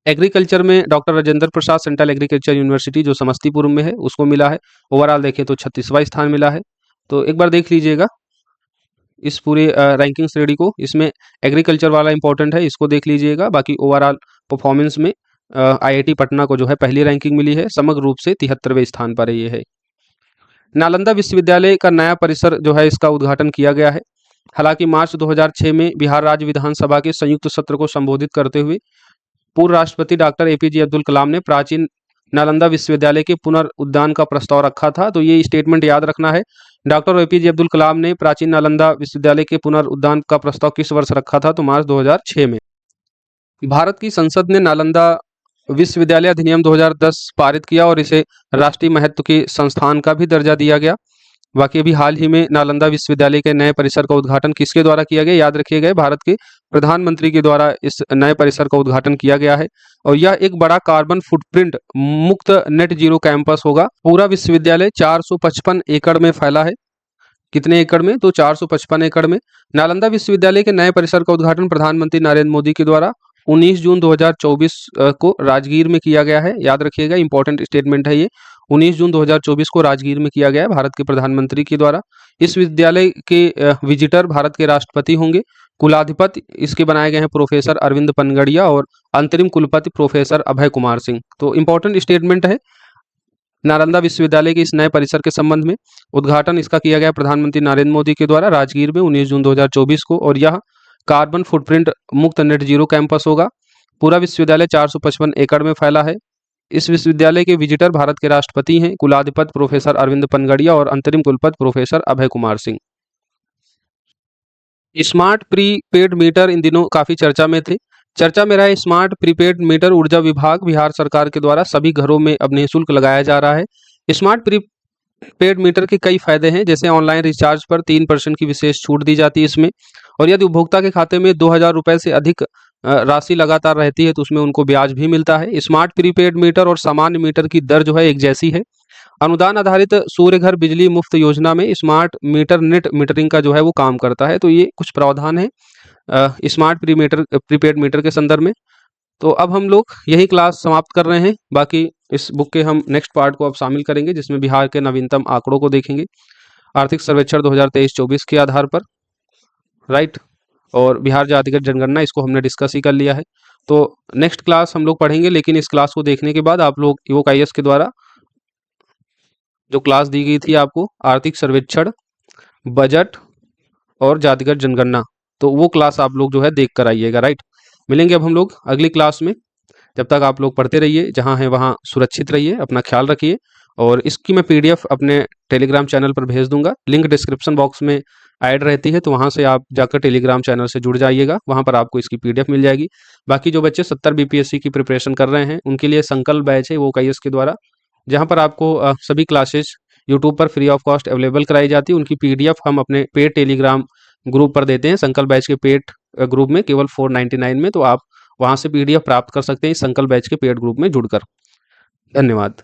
एग्रीकल्चर में doctor Rajendra Prasad central agriculture university जो समस्तीपुर में है उसको मिला है। ओवरऑल देखें तो 36वां स्थान मिला है। तो एक बार देख लीजिएगा इस पूरे रैंकिंग श्रेणी को, इसमें एग्रीकल्चर वाला इंपॉर्टेंट है, इसको देख लीजिएगा। बाकी ओवरऑल परफॉर्मेंस में आईआईटी पटना को जो है पहली रैंकिंग मिली है, समग्र रूप से 73वें स्थान पर ये है। नालंदा विश्वविद्यालय का नया परिसर जो है इसका उद्घाटन किया गया है। हालांकि मार्च 2006 में बिहार राज्य विधानसभा के संयुक्त सत्र को संबोधित करते हुए पूर्व राष्ट्रपति डॉक्टर एपीजे अब्दुल कलाम ने प्राचीन नालंदा विश्वविद्यालय के पुनरुद्धान का प्रस्ताव रखा था। तो ये स्टेटमेंट याद रखना है, डॉक्टर एपीजे अब्दुल कलाम ने प्राचीन नालंदा विश्वविद्यालय के पुनरुद्धान का प्रस्ताव किस वर्ष रखा था? तो मार्च 2006 में। भारत की संसद ने नालंदा विश्वविद्यालय अधिनियम 2010 पारित किया और इसे राष्ट्रीय महत्व के संस्थान का भी दर्जा दिया गया। बाकी अभी हाल ही में नालंदा विश्वविद्यालय के नए परिसर का उद्घाटन किसके द्वारा किया गया? याद रखिएगा, भारत के प्रधानमंत्री के द्वारा इस नए परिसर का उद्घाटन किया गया है और यह एक बड़ा कार्बन फुटप्रिंट मुक्त नेट जीरो कैंपस होगा। पूरा विश्वविद्यालय 455 एकड़ में फैला है। कितने एकड़ में? तो 455 एकड़ में। नालंदा विश्वविद्यालय के नए परिसर का उद्घाटन प्रधानमंत्री नरेंद्र मोदी के द्वारा 19 जून 2024 को राजगीर में किया गया है। याद रखिएगा, इंपॉर्टेंट स्टेटमेंट है ये। 19 जून 2024 को राजगीर में किया गया है भारत के प्रधानमंत्री के द्वारा। इस विद्यालय के विजिटर भारत के राष्ट्रपति होंगे। कुलाधिपति इसके बनाए गए हैं प्रोफेसर अरविंद पनगड़िया और अंतरिम कुलपति प्रोफेसर अभय कुमार सिंह। तो इंपॉर्टेंट स्टेटमेंट है नालंदा विश्वविद्यालय के इस नए परिसर के संबंध में। उद्घाटन इसका किया गया प्रधानमंत्री नरेंद्र मोदी के द्वारा राजगीर में 19 जून 2024 को और यह कार्बन फुटप्रिंट मुक्त नेट जीरो कैंपस होगा। पूरा विश्वविद्यालय 455 एकड़ में फैला है। इस विश्वविद्यालय के विजिटर भारत के राष्ट्रपति हैं, कुलाधिपति प्रोफेसर अरविंद पनगड़िया और अंतरिम कुलपति professor Abhay Kumar Singh. Smart prepaid meter इन दिनों काफी चर्चा में थे। चर्चा में रहा स्मार्ट प्रीपेड मीटर ऊर्जा विभाग बिहार सरकार के द्वारा सभी घरों में अब निःशुल्क लगाया जा रहा है। स्मार्ट प्रीपेड मीटर के कई फायदे हैं, जैसे ऑनलाइन रिचार्ज पर 3% की विशेष छूट दी जाती है इसमें, और यदि उपभोक्ता के खाते में 2000 रुपए से अधिक राशि लगातार रहती है तो उसमें उनको ब्याज भी मिलता है। स्मार्ट प्रीपेड मीटर और सामान्य मीटर की दर जो है एक जैसी है। अनुदान आधारित सूर्य घर बिजली मुफ्त योजना में स्मार्ट मीटर नेट मीटरिंग का जो है वो काम करता है। तो ये कुछ प्रावधान है स्मार्ट प्रीपेड मीटर के संदर्भ में। तो अब हम लोग यही क्लास समाप्त कर रहे हैं। बाकी इस बुक के हम नेक्स्ट पार्ट को अब शामिल करेंगे, जिसमें बिहार के नवीनतम आंकड़ों को देखेंगे आर्थिक सर्वेक्षण 2023-24 के आधार पर, राइट। और बिहार जातिगत जनगणना इसको हमने डिस्कस ही कर लिया है। तो नेक्स्ट क्लास हम लोग पढ़ेंगे, लेकिन इस क्लास को देखने के बाद आप लोग ईवोक आईएएस के द्वारा जो क्लास दी गई थी आपको आर्थिक सर्वेक्षण, बजट और जातिगत जनगणना, तो वो क्लास आप लोग जो है देख कर आइएगा, राइट। मिलेंगे अब हम लोग अगली क्लास में। जब तक आप लोग पढ़ते रहिए, जहाँ है वहाँ सुरक्षित रहिए, अपना ख्याल रखिए। और इसकी मैं पीडीएफ अपने टेलीग्राम चैनल पर भेज दूंगा, लिंक डिस्क्रिप्शन बॉक्स में ऐड रहती है, तो वहाँ से आप जाकर टेलीग्राम चैनल से जुड़ जाइएगा, वहाँ पर आपको इसकी पीडीएफ मिल जाएगी। बाकी जो बच्चे 70 बीपीएससी की प्रिपरेशन कर रहे हैं उनके लिए संकल्प बैच है ईवोक आईएएस के द्वारा, जहाँ पर आपको सभी क्लासेज यूट्यूब पर फ्री ऑफ कॉस्ट अवेलेबल कराई जाती है। उनकी पीडीएफ हम अपने पेड टेलीग्राम ग्रुप पर देते हैं, संकल्प बैच के पेड ग्रुप में केवल 499 में। तो आप वहाँ से पीडीएफ प्राप्त कर सकते हैं संकल्प बैच के पेड ग्रुप में जुड़कर। धन्यवाद।